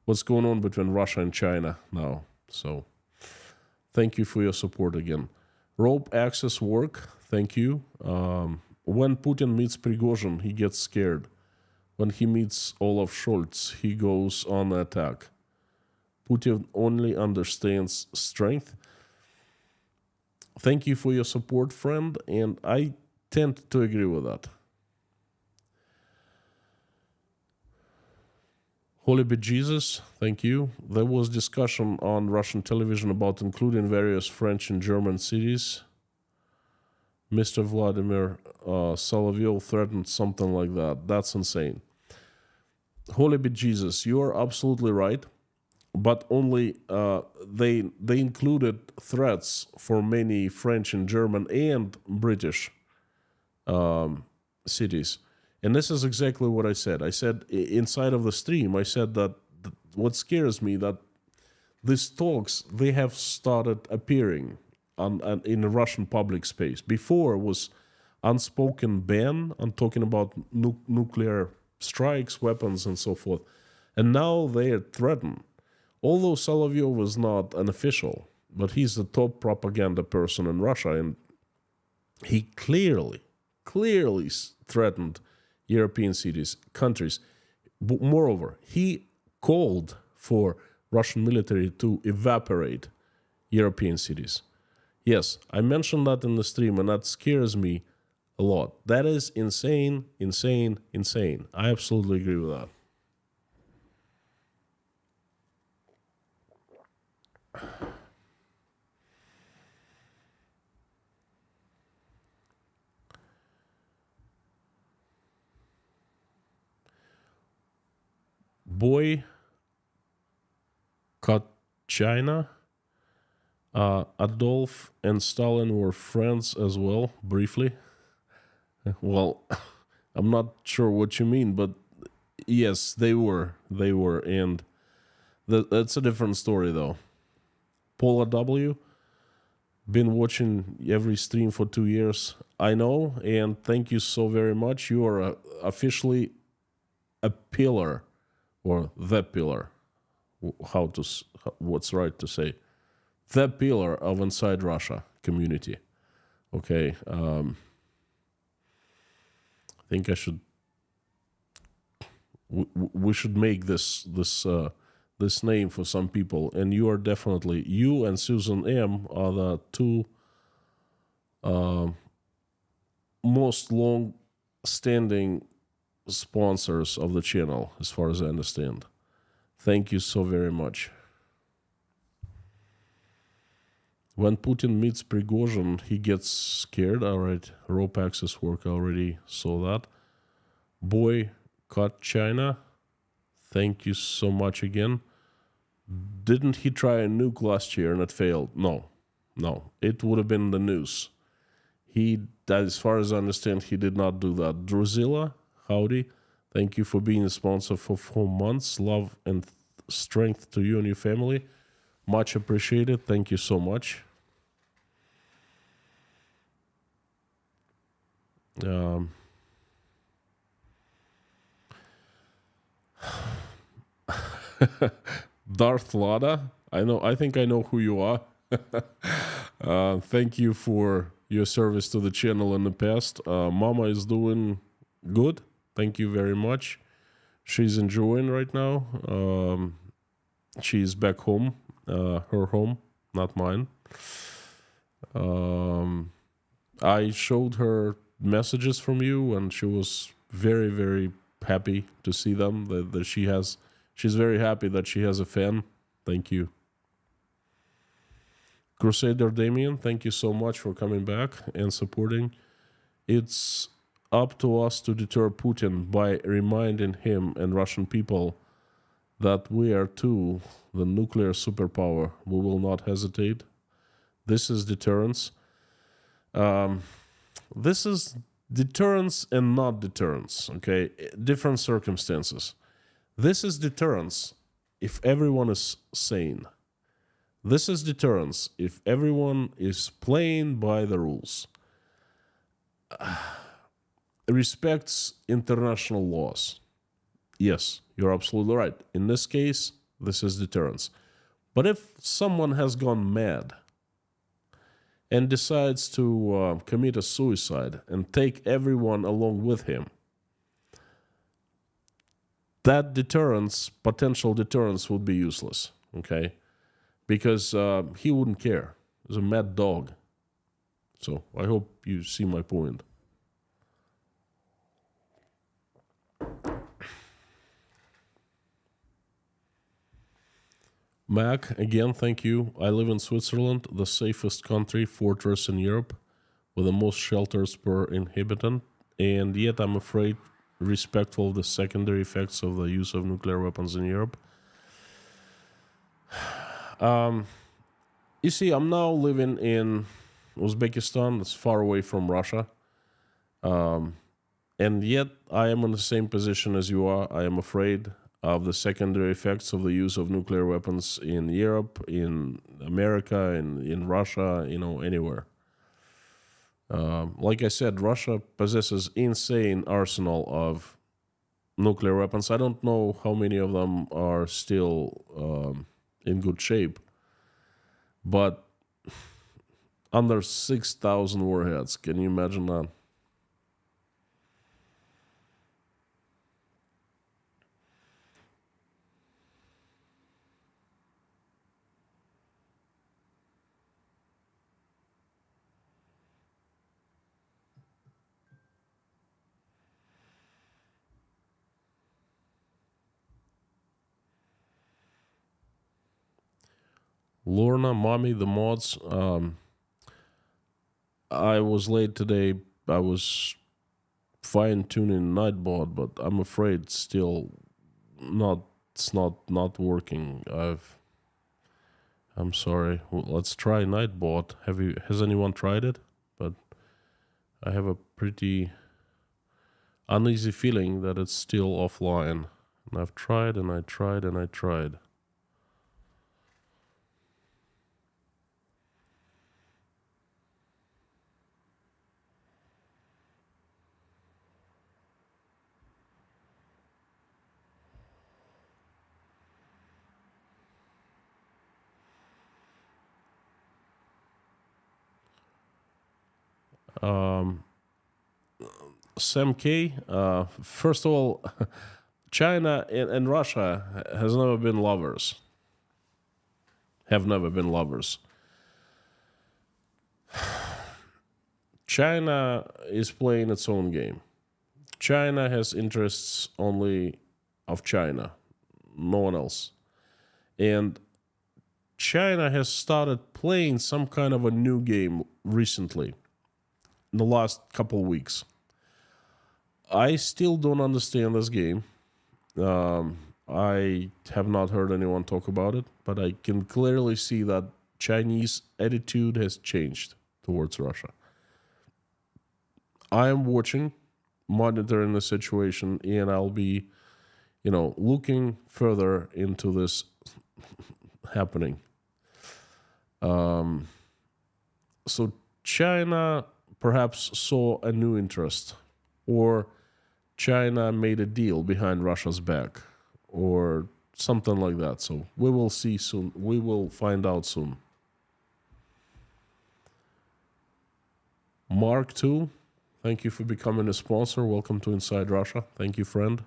what's going on between Russia and China now. So thank you for your support again. Rope access work, thank you. When Putin meets Prigozhin, he gets scared. When he meets Olaf Scholz, he goes on attack. Putin only understands strength. Thank you for your support, friend, and I tend to agree with that. Holy Be Jesus, thank you. There was discussion on Russian television about including various French and German cities. Mr. Vladimir Solovyov threatened something like that. That's insane. Holy Be Jesus, you are absolutely right, but only they included threats for many French and German and British cities. And this is exactly what I said. I said inside of the stream, I said that what scares me that these talks, they have started appearing in the Russian public space. Before was unspoken ban on talking about nuclear strikes, weapons, and so forth. And now they are threatened. Although Solovyov was not an official, but he's the top propaganda person in Russia, and he clearly threatened European cities, countries. Moreover, he called for Russian military to evaporate European cities. Yes, I mentioned that in the stream, and that scares me a lot. That is insane. I absolutely agree with that. Boy cut China. Adolf and Stalin were friends as well, briefly. Well, I'm not sure what you mean, but Yes, they were. They were. And that's a different story, though. Paula W., been watching every stream for 2 years. I know, and thank you so very much. You are officially a pillar, or the pillar. What's right to say? The pillar of Inside Russia community. Okay. I think I should. We should make this name for some people, and you are definitely, you and Susan M. are the two most long-standing sponsors of the channel, as far as I understand. Thank you so very much. When Putin meets Prigozhin, he gets scared. All right, rope access work, I already saw that. Boycott China. Thank you so much again. Didn't he try a nuke last year and it failed? No. It would have been the news. As far as I understand, he did not do that. Druzilla, howdy. Thank you for being a sponsor for 4 months. Love and strength to you and your family. Much appreciated. Thank you so much. Darth Lada, I think I know who you are. Thank you for your service to the channel in the past. Mama is doing good. Thank you very much. She's enjoying right now. She's back home, her home, not mine. I showed her messages from you, and she was very, very happy to see them. She's very happy that she has a fan. Thank you. Crusader Damien, thank you so much for coming back and supporting. It's up to us to deter Putin by reminding him and Russian people that we are too the nuclear superpower. We will not hesitate. This is deterrence. This is deterrence and not deterrence, okay? Different circumstances. This is deterrence if everyone is sane. This is deterrence if everyone is playing by the rules, respects international laws. Yes, you're absolutely right. In this case, this is deterrence. But if someone has gone mad and decides to commit a suicide and take everyone along with him, that deterrence, potential deterrence, would be useless, okay? Because he wouldn't care. He's a mad dog. So I hope you see my point. Mac, again, thank you. I live in Switzerland, the safest country, fortress in Europe, with the most shelters per inhabitant, and yet I'm afraid, respectful of the secondary effects of the use of nuclear weapons in Europe. You see, I'm now living in Uzbekistan. It's far away from Russia. And yet I am in the same position as you are. I am afraid of the secondary effects of the use of nuclear weapons in Europe, in America, in Russia, anywhere. Like I said, Russia possesses insane arsenal of nuclear weapons. I don't know how many of them are still in good shape, but under 6,000 warheads. Can you imagine that? Lorna, Mommy, the mods. I was late today. I was fine-tuning Nightbot, but I'm afraid it's not working. I'm sorry. Well, let's try Nightbot. Has anyone tried it? But I have a pretty uneasy feeling that it's still offline. And I've tried and I tried and I tried. Um, Sam K, first of all, China and Russia has never been lovers. Have never been lovers. China is playing its own game. China has interests only of China, no one else. And China has started playing some kind of a new game recently, in the last couple weeks. I still don't understand this game. I have not heard anyone talk about it, but I can clearly see that Chinese attitude has changed towards Russia. I am watching, monitoring the situation, and I'll be, looking further into this happening. So China perhaps saw a new interest, or China made a deal behind Russia's back, or something like that. So we will see soon. We will find out soon. Mark 2, thank you for becoming a sponsor. Welcome to Inside Russia. Thank you, friend.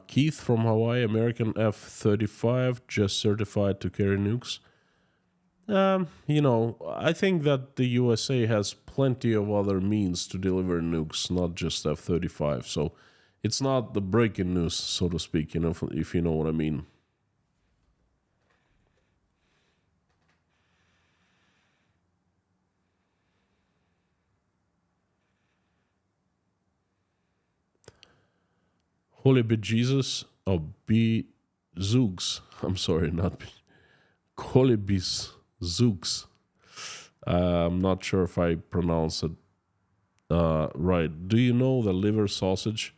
Keith from Hawaii, American F-35, just certified to carry nukes. I think that the USA has plenty of other means to deliver nukes, not just F-35. So it's not the breaking news, so to speak, if you know what I mean. Holy be Jesus, be Zoogs. I'm sorry, not be. Holy be Zoogs. I'm not sure if I pronounce it right. Do you know the liver sausage?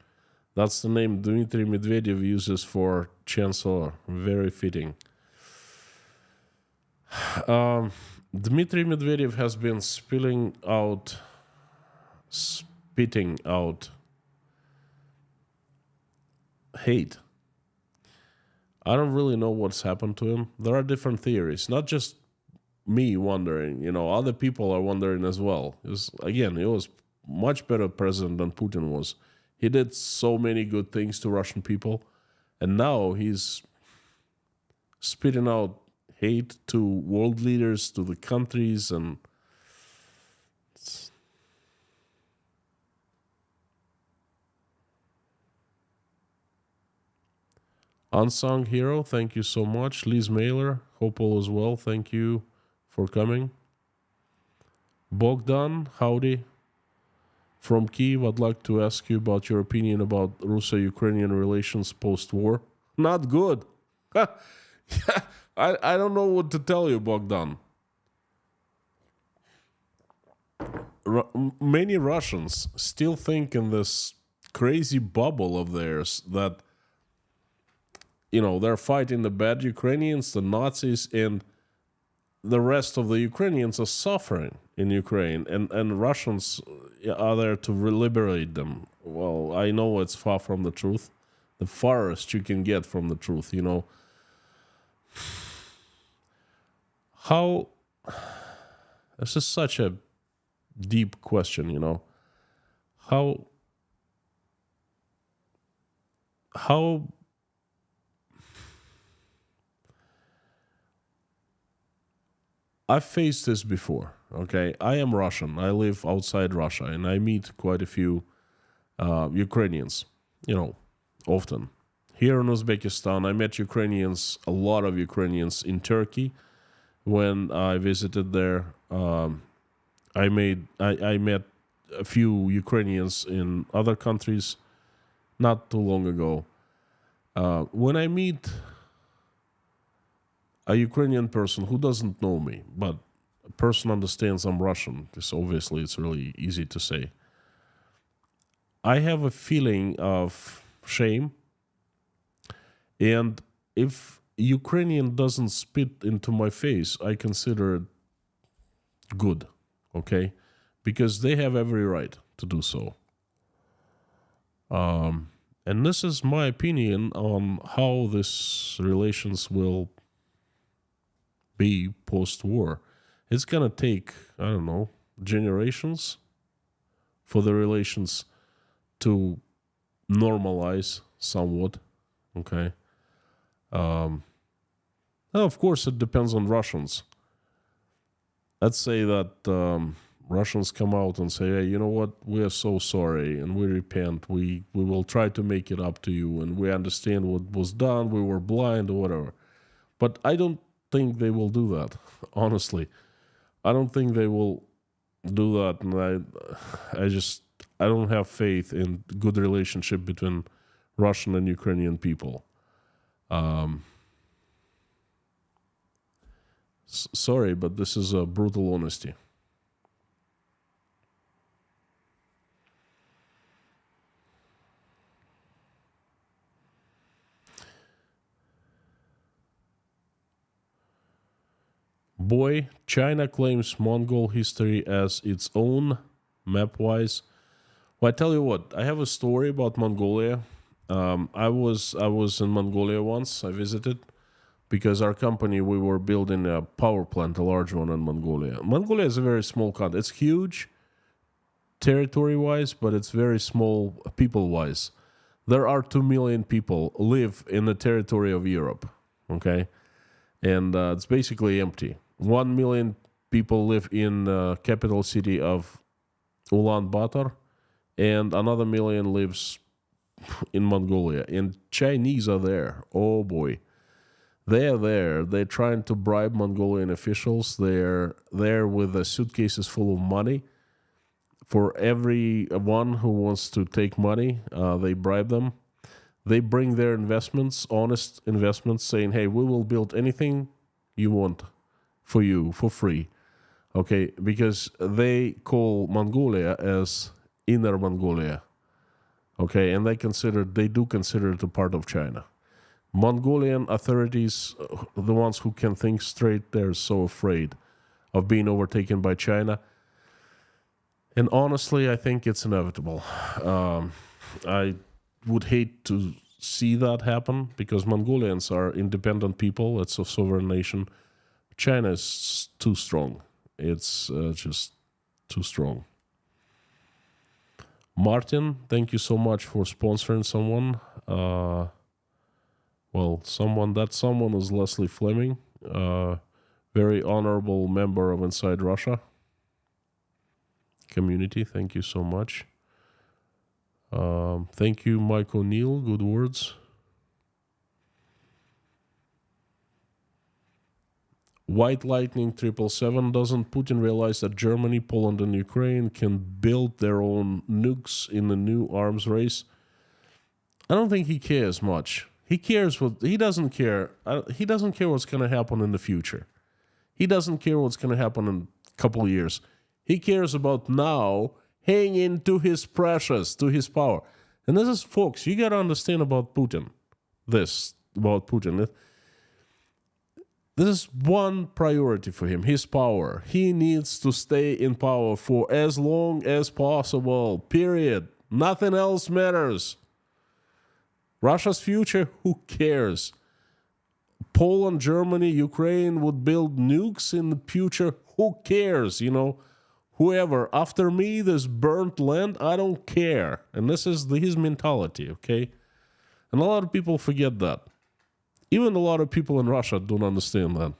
That's the name Dmitry Medvedev uses for chancellor. Very fitting. Dmitry Medvedev has been spitting out hate. I don't really know what's happened to him. There are different theories, not just me wondering. Other people are wondering as well. He was much better president than Putin was. He did so many good things to Russian people, and now he's spitting out hate to world leaders, to the countries, and Unsung Hero, thank you so much. Liz Mailer, hope all is well. Thank you for coming. Bogdan, howdy. From Kiev, I'd like to ask you about your opinion about Russo-Ukrainian relations post-war. Not good. I don't know what to tell you, Bogdan. Many Russians still think in this crazy bubble of theirs that they're fighting the bad Ukrainians, the Nazis, and the rest of the Ukrainians are suffering in Ukraine, and Russians are there to liberate them. Well, I know it's far from the truth, the farthest you can get from the truth. How? This is such a deep question. How I've faced this before, okay? I am Russian. I live outside Russia, and I meet quite a few Ukrainians, often. Here in Uzbekistan, I met a lot of Ukrainians in Turkey when I visited there. I met a few Ukrainians in other countries not too long ago. When I meet a Ukrainian person who doesn't know me, but a person understands I'm Russian, because obviously it's really easy to say. I have a feeling of shame, and if Ukrainian doesn't spit into my face, I consider it good, okay? Because they have every right to do so. And this is my opinion on how this relations will be post-war. It's gonna take, I don't know, generations for the relations to normalize somewhat, okay? Now, of course, it depends on Russians. Let's say that Russians come out and say, hey, you know what, we are so sorry and we repent. We will try to make it up to you and we understand what was done. We were blind or whatever. But I don't think they will do that, honestly. I don't think they will do that. And I don't have faith in good relationship between Russian and Ukrainian people. Sorry, but this is a brutal honesty. Boy, China claims Mongol history as its own, map-wise. Well, I tell you what, I have a story about Mongolia. I was in Mongolia once. I visited because our company, we were building a power plant, a large one in Mongolia. Mongolia is a very small country. It's huge territory-wise, but it's very small people-wise. There are 2 million people live in the territory of Europe, okay? And it's basically empty. 1 million people live in the capital city of Ulaanbaatar, and another million lives in Mongolia. And Chinese are there. Oh boy. They are there. They're trying to bribe Mongolian officials. They're there with the suitcases full of money. For everyone who wants to take money, they bribe them. They bring their investments, honest investments, saying, hey, we will build anything you want for you for free. Okay, because they call Mongolia as Inner Mongolia. Okay, and they do consider it a part of China. Mongolian authorities, the ones who can think straight, they're so afraid of being overtaken by China. And honestly, I think it's inevitable. I would hate to see that happen because Mongolians are independent people. It's a sovereign nation. China is too strong. It's just too strong. Martin, thank you so much for sponsoring someone. That someone is Leslie Fleming, very honorable member of Inside Russia community. Thank you so much. Thank you, Mike O'Neill. Good words. White Lightning 777, doesn't Putin realize that Germany, Poland, and Ukraine can build their own nukes in the new arms race? I don't think he cares much. He doesn't care. He doesn't care what's going to happen in the future. He doesn't care what's going to happen in a couple of years. He cares about now, hanging to his precious, to his power. And this is, folks, you got to understand about Putin. This is one priority for him, his power. He needs to stay in power for as long as possible, period. Nothing else matters. Russia's future, who cares? Poland, Germany, Ukraine would build nukes in the future, who cares? Whoever, after me, this burnt land, I don't care. And this is his mentality, okay? And a lot of people forget that. Even a lot of people in Russia don't understand that.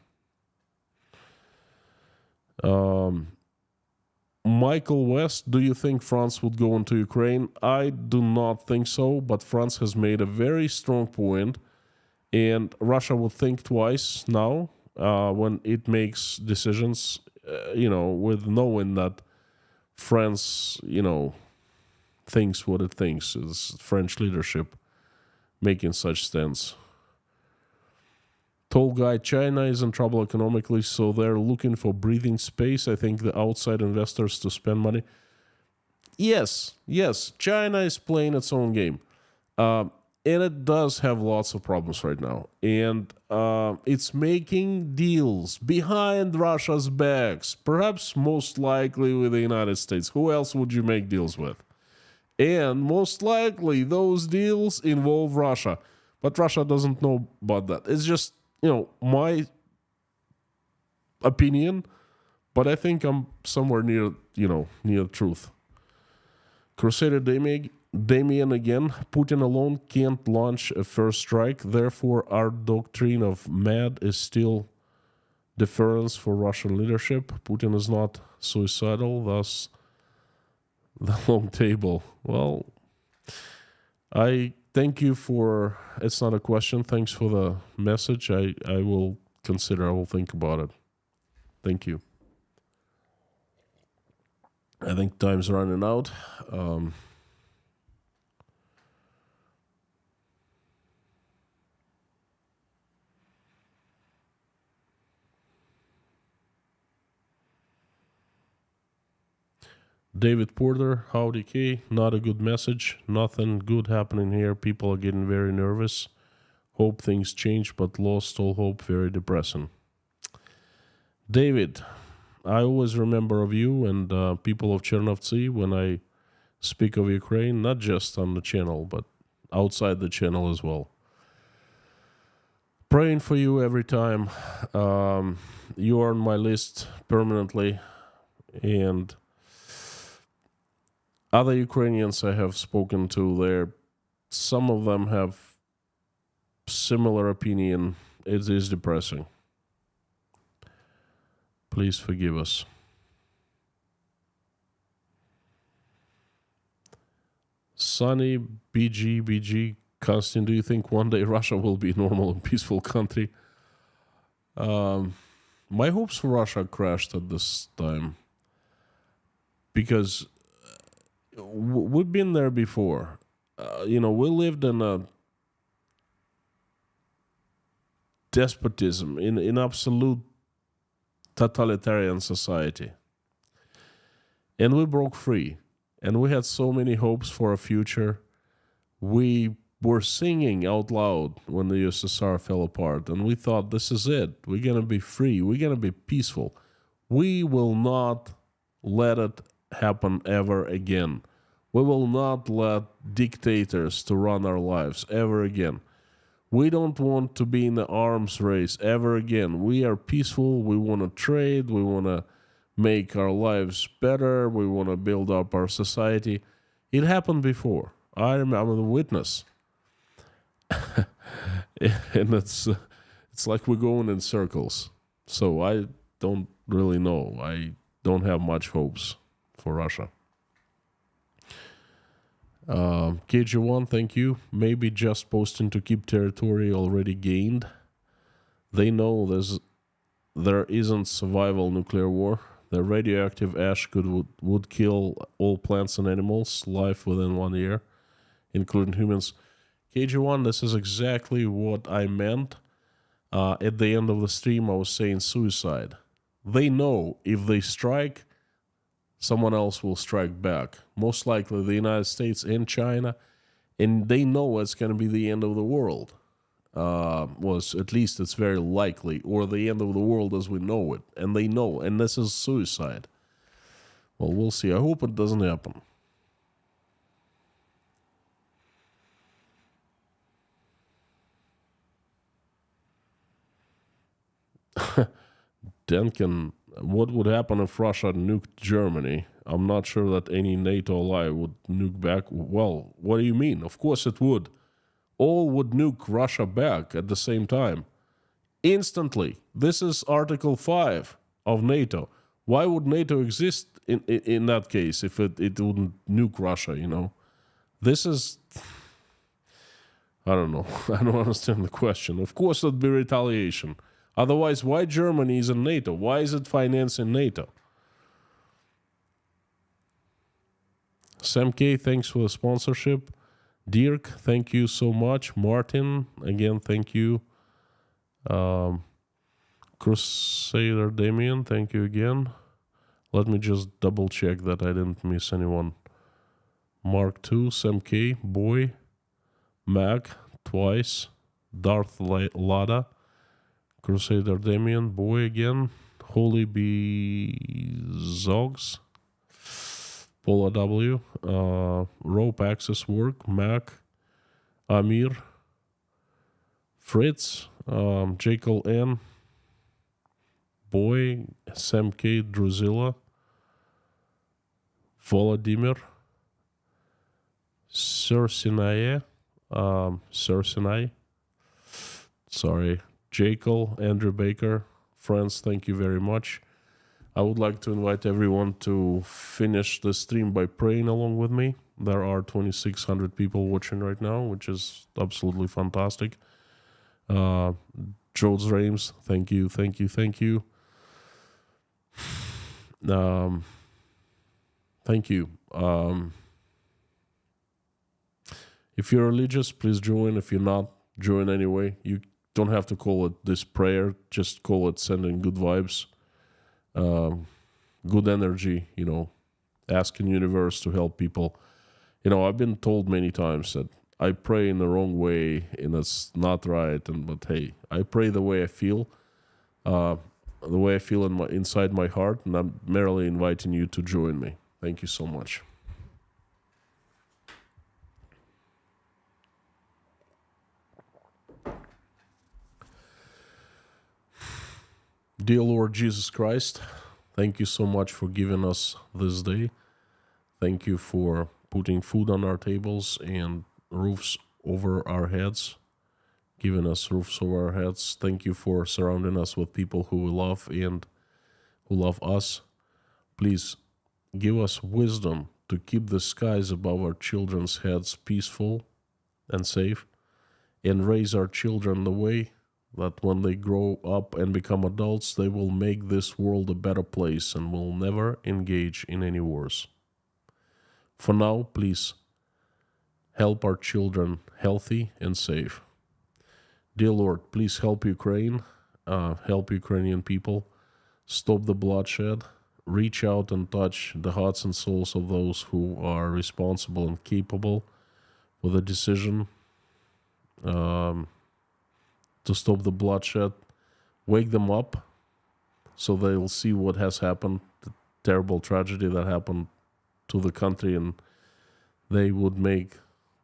Michael West, do you think France would go into Ukraine? I do not think so, but France has made a very strong point, and Russia will think twice now when it makes decisions, with knowing that France, thinks what it thinks. It's French leadership making such stance. Tall guy, China is in trouble economically, so they're looking for breathing space. I think the outside investors to spend money. Yes, China is playing its own game. And it does have lots of problems right now. And it's making deals behind Russia's backs, perhaps most likely with the United States. Who else would you make deals with? And most likely those deals involve Russia. But Russia doesn't know about that. It's just, my opinion, but I think I'm somewhere near the truth. Crusader Damien again, Putin alone can't launch a first strike, therefore our doctrine of MAD is still deference for Russian leadership. Putin is not suicidal, thus the long table. Well, I thank you for, it's not a question, thanks for the message. I will consider, I will think about it. Thank you. I think time's running out. David Porter, howdy K, not a good message, nothing good happening here, people are getting very nervous, hope things change, but lost all hope, very depressing. David, I always remember of you and people of Chernovtsi when I speak of Ukraine, not just on the channel, but outside the channel as well. Praying for you every time. You are on my list permanently, and other Ukrainians I have spoken to, some of them have similar opinion. It is depressing. Please forgive us. Sunny BG, Konstantin, do you think one day Russia will be a normal and peaceful country? My hopes for Russia crashed at this time because we've been there before. We lived in a despotism, in absolute totalitarian society. And we broke free. And we had so many hopes for a future. We were singing out loud when the USSR fell apart. And we thought, this is it. We're going to be free. We're going to be peaceful. We will not let it happen ever again. We will not let dictators to run our lives ever again. We don't want to be in the arms race ever again. We are peaceful. We want to trade. We want to make our lives better. We want to build up our society. It happened before. I'm the witness. And it's like we're going in circles. So I don't really know. I don't have much hopes for Russia. KG1, thank you. Maybe just posting to keep territory already gained. They know there isn't survival nuclear war. The radioactive ash would kill all plants and animals, life within 1 year, including humans. KG1, this is exactly what I meant. At the end of the stream, I was saying suicide. They know if they strike, someone else will strike back. Most likely the United States and China. And they know it's going to be the end of the world. At least it's very likely. Or the end of the world as we know it. And they know. And this is suicide. Well, we'll see. I hope it doesn't happen. Denkin, what would happen if Russia nuked Germany? I'm not sure that any NATO ally would nuke back. Well, what do you mean? Of course it would. All would nuke Russia back at the same time. Instantly. This is Article 5 of NATO. Why would NATO exist in that case if it wouldn't nuke Russia, This is... I don't know. I don't understand the question. Of course it'd be retaliation. Otherwise, why Germany is in NATO? Why is it financing NATO? Sam K, thanks for the sponsorship. Dirk, thank you so much. Martin, again, thank you. Um, Crusader Damien, thank you again. Let me just double check that I didn't miss anyone. Mark 2, Sam K, Boy, Mac, twice, Darth Lada, Crusader Damien, Boy again, Holy B Zogs, Paula W, Rope Access Work, Mac, Amir, Fritz, Jekyll N, Boy, Sam K, Druzilla, Volodymyr, Sir Sinai, sorry, Jekyll, Andrew Baker, friends, thank you very much. I would like to invite everyone to finish the stream by praying along with me. There are 2,600 people watching right now, which is absolutely fantastic. Jones Rames, thank you. Thank you. If you're religious, please join. If you're not, join anyway. You don't have to call it this prayer. Just call it sending good vibes, good energy, asking universe to help people. I've been told many times that I pray in the wrong way and it's not right. But hey, I pray the way I feel, inside my heart, and I'm merely inviting you to join me. Thank you so much. Dear Lord Jesus Christ, thank you so much for giving us this day. Thank you for putting food on our tables and roofs over our heads, giving us roofs over our heads. Thank you for surrounding us with people who we love and who love us. Please give us wisdom to keep the skies above our children's heads peaceful and safe, and raise our children the way that when they grow up and become adults, they will make this world a better place and will never engage in any wars. For now, please help our children healthy and safe. Dear Lord, please help Ukraine, help Ukrainian people, stop the bloodshed, reach out and touch the hearts and souls of those who are responsible and capable with a decision to stop the bloodshed. Wake them up so they'll see what has happened, the terrible tragedy that happened to the country, and they would make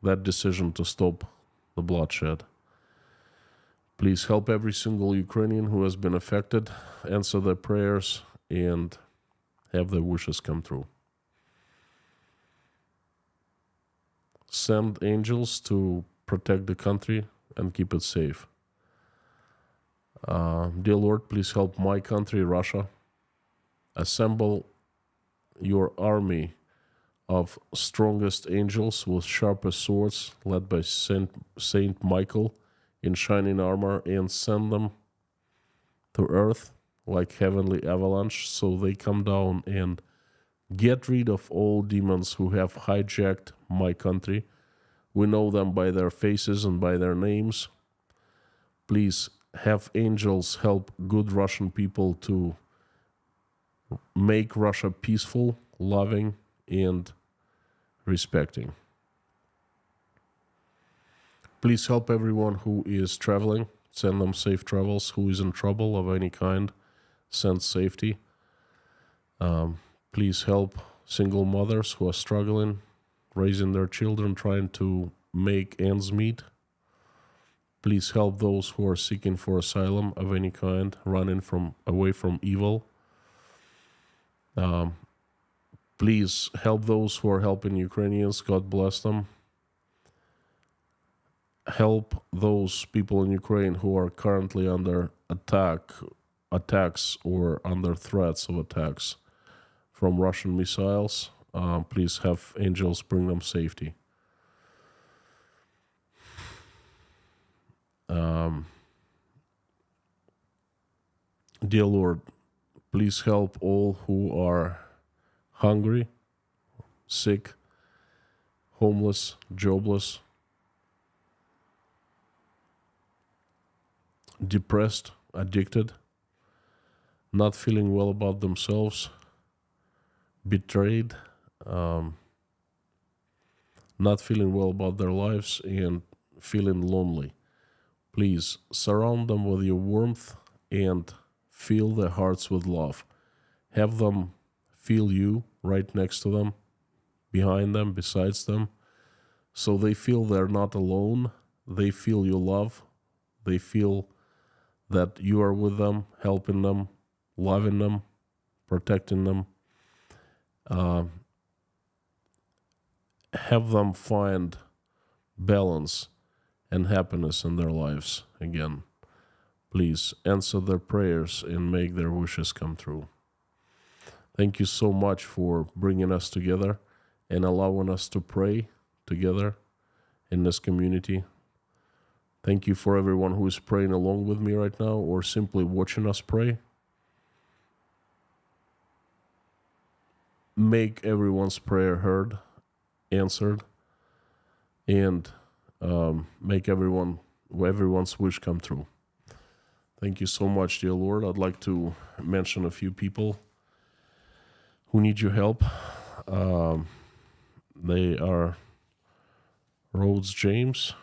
that decision to stop the bloodshed. Please help every single Ukrainian who has been affected, answer their prayers, and have their wishes come true. Send angels to protect the country and keep it safe. Dear Lord, please help my country, Russia. Assemble your army of strongest angels with sharpest swords, led by Saint Michael in shining armor, and send them to earth like heavenly avalanche, so they come down and get rid of all demons who have hijacked my country. We know them by their faces and by their names. Please have angels help good Russian people to make Russia peaceful, loving, and respecting. Please help everyone who is traveling. Send them safe travels. Who is in trouble of any kind, send safety. Please help single mothers who are struggling, raising their children, trying to make ends meet. Please help those who are seeking for asylum of any kind, running away from evil. Please help those who are helping Ukrainians. God bless them. Help those people in Ukraine who are currently under attacks or under threats of attacks from Russian missiles. Please have angels bring them safety. Dear Lord, please help all who are hungry, sick, homeless, jobless. depressed, addicted, not feeling well about themselves, betrayed, not feeling well about their lives, and feeling lonely. Please surround them with your warmth and fill their hearts with love. Have them feel you right next to them, behind them, besides them, so they feel they're not alone. They feel your love. They feel that you are with them, helping them, loving them, protecting them. Have them find balance and happiness in their lives again. Please answer their prayers and make their wishes come true. Thank you so much for bringing us together and allowing us to pray together in this community. Thank you for everyone who is praying along with me right now or simply watching us pray. Make everyone's prayer heard, answered, and make everyone's wish come true. Thank you so much, dear Lord. I'd like to mention a few people who need your help. They are Rhodes James,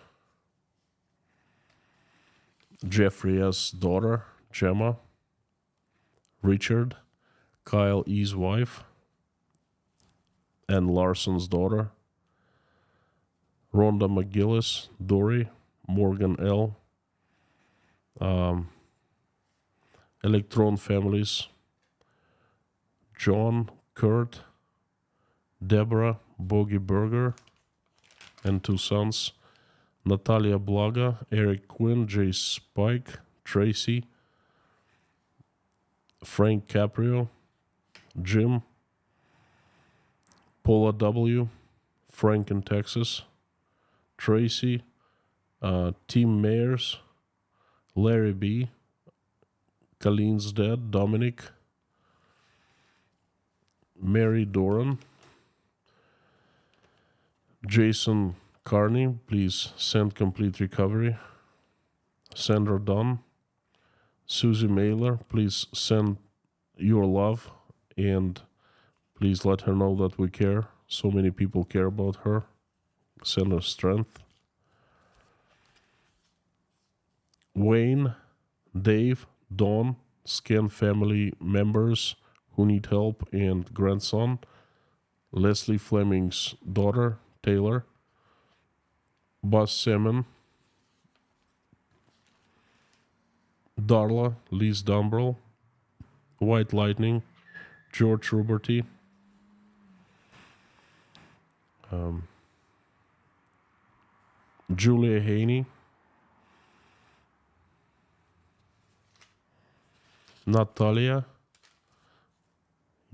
Jeffrey S. daughter, Gemma, Richard, Kyle E.'s wife, and Larson's daughter, Rhonda McGillis, Dory, Morgan L., Electron families, John, Kurt, Deborah, Bogey Berger, and 2 sons, Natalia Blaga, Eric Quinn, Jay Spike, Tracy, Frank Caprio, Jim, Paula W., Frank in Texas, Tracy, Tim Mayers, Larry B., Colleen's dad, Dominic, Mary Doran, Jason Carney, please send complete recovery. Sandra Dunn, Susie Mailer, please send your love and please let her know that we care. So many people care about her. Send her strength. Wayne, Dave, Dawn, Scan family members who need help, and grandson, Leslie Fleming's daughter, Taylor, Buzz Salmon, Darla, Liz Dumbrell, White Lightning, George Ruberty, Julia Haney, Natalia,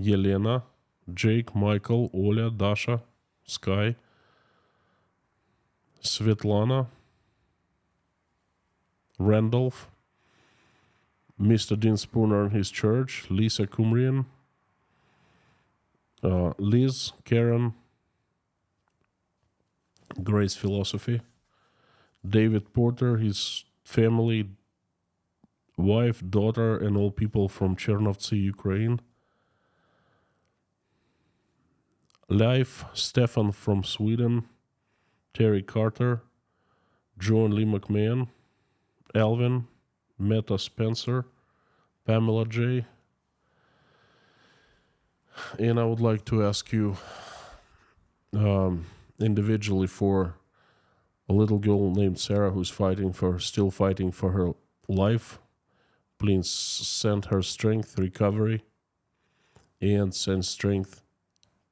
Yelena, Jake, Michael, Oля, Dasha, Sky, Svetlana, Randolph, Mr. Dean Spooner and his church, Lisa Kumrian, Liz, Karen, Grace Philosophy, David Porter, his family, wife, daughter, and all people from Chernovtsi, Ukraine. Leif, Stefan from Sweden, Terry Carter, Joan Lee McMahon, Alvin, Meta Spencer, Pamela J. And I would like to ask you individually for a little girl named Sarah who's still fighting for her life. Please send her strength, recovery, and send strength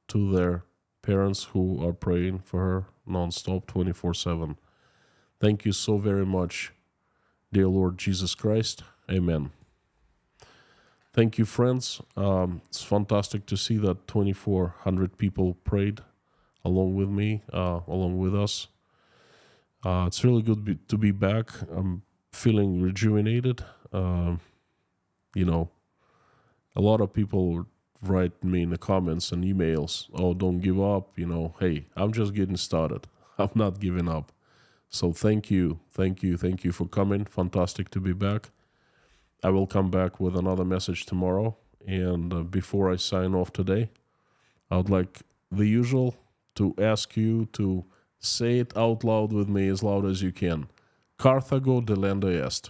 to their parents who are praying for her nonstop 24/7. Thank you so very much, dear Lord Jesus Christ. Amen. Thank you, friends. It's fantastic to see that 2,400 people prayed along with me, along with us. It's really good to be back. I'm feeling rejuvenated. A lot of people write me in the comments and emails, oh, don't give up, hey, I'm just getting started. I'm not giving up. So thank you for coming. Fantastic to be back. I will come back with another message tomorrow. And before I sign off today, I would like the usual to ask you to say it out loud with me as loud as you can. Carthago delenda est.